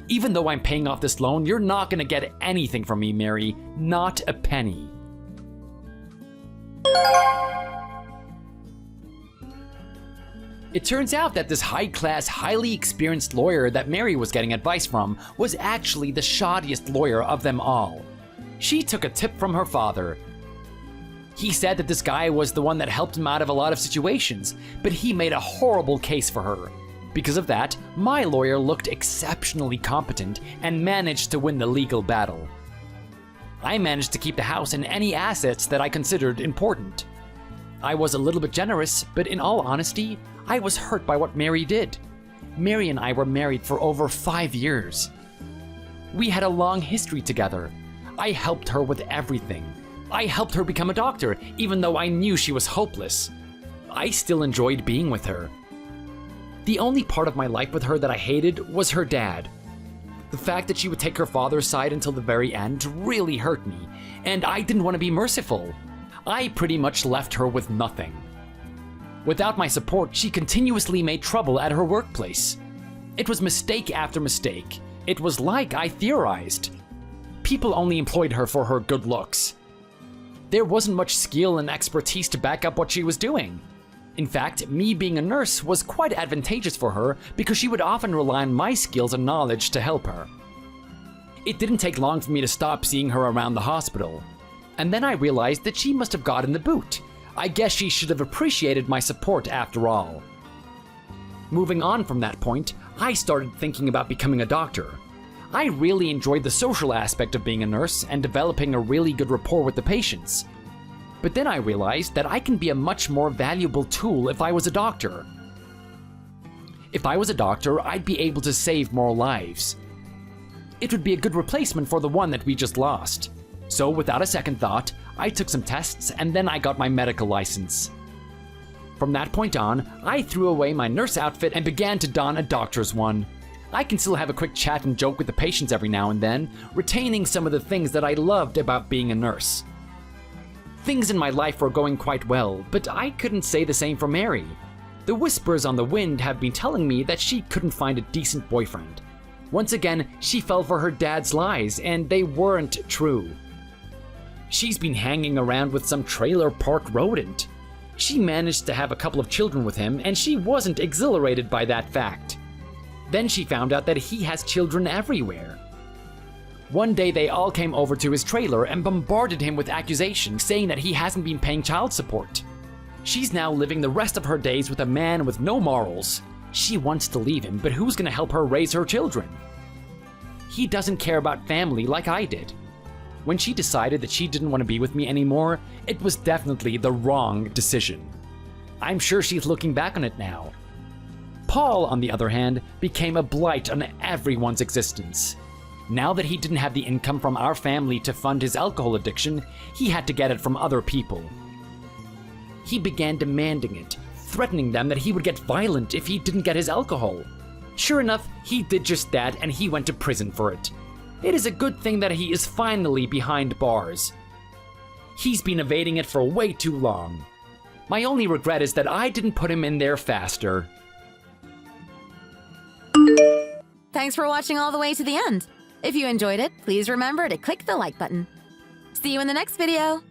Even though I'm paying off this loan, you're not gonna get anything from me, Mary. Not a penny. It turns out that this high-class, highly experienced lawyer that Mary was getting advice from was actually the shoddiest lawyer of them all. She took a tip from her father. He said that this guy was the one that helped him out of a lot of situations, but he made a horrible case for her. Because of that, my lawyer looked exceptionally competent and managed to win the legal battle. I managed to keep the house and any assets that I considered important. I was a little bit generous, but in all honesty, I was hurt by what Mary did. Mary and I were married for over 5 years. We had a long history together. I helped her with everything. I helped her become a doctor, even though I knew she was hopeless. I still enjoyed being with her. The only part of my life with her that I hated was her dad. The fact that she would take her father's side until the very end really hurt me, and I didn't want to be merciful. I pretty much left her with nothing. Without my support, she continuously made trouble at her workplace. It was mistake after mistake. It was like I theorized. People only employed her for her good looks. There wasn't much skill and expertise to back up what she was doing. In fact, me being a nurse was quite advantageous for her because she would often rely on my skills and knowledge to help her. It didn't take long for me to stop seeing her around the hospital. And then I realized that she must have gotten the boot. I guess she should have appreciated my support after all. Moving on from that point, I started thinking about becoming a doctor. I really enjoyed the social aspect of being a nurse and developing a really good rapport with the patients. But then I realized that I can be a much more valuable tool if I was a doctor. If I was a doctor, I'd be able to save more lives. It would be a good replacement for the one that we just lost. So without a second thought, I took some tests and then I got my medical license. From that point on, I threw away my nurse outfit and began to don a doctor's one. I can still have a quick chat and joke with the patients every now and then, retaining some of the things that I loved about being a nurse. Things in my life were going quite well, but I couldn't say the same for Mary. The whispers on the wind have been telling me that she couldn't find a decent boyfriend. Once again, she fell for her dad's lies, and they weren't true. She's been hanging around with some trailer park rodent. She managed to have a couple of children with him, and she wasn't exhilarated by that fact. Then she found out that he has children everywhere. One day they all came over to his trailer and bombarded him with accusations, saying that he hasn't been paying child support. She's now living the rest of her days with a man with no morals. She wants to leave him, but who's gonna help her raise her children? He doesn't care about family like I did. When she decided that she didn't want to be with me anymore, it was definitely the wrong decision. I'm sure she's looking back on it now. Paul, on the other hand, became a blight on everyone's existence. Now that he didn't have the income from our family to fund his alcohol addiction, he had to get it from other people. He began demanding it, threatening them that he would get violent if he didn't get his alcohol. Sure enough, he did just that and he went to prison for it. It is a good thing that he is finally behind bars. He's been evading it for way too long. My only regret is that I didn't put him in there faster. Thanks for watching all the way to the end. If you enjoyed it, please remember to click the like button. See you in the next video.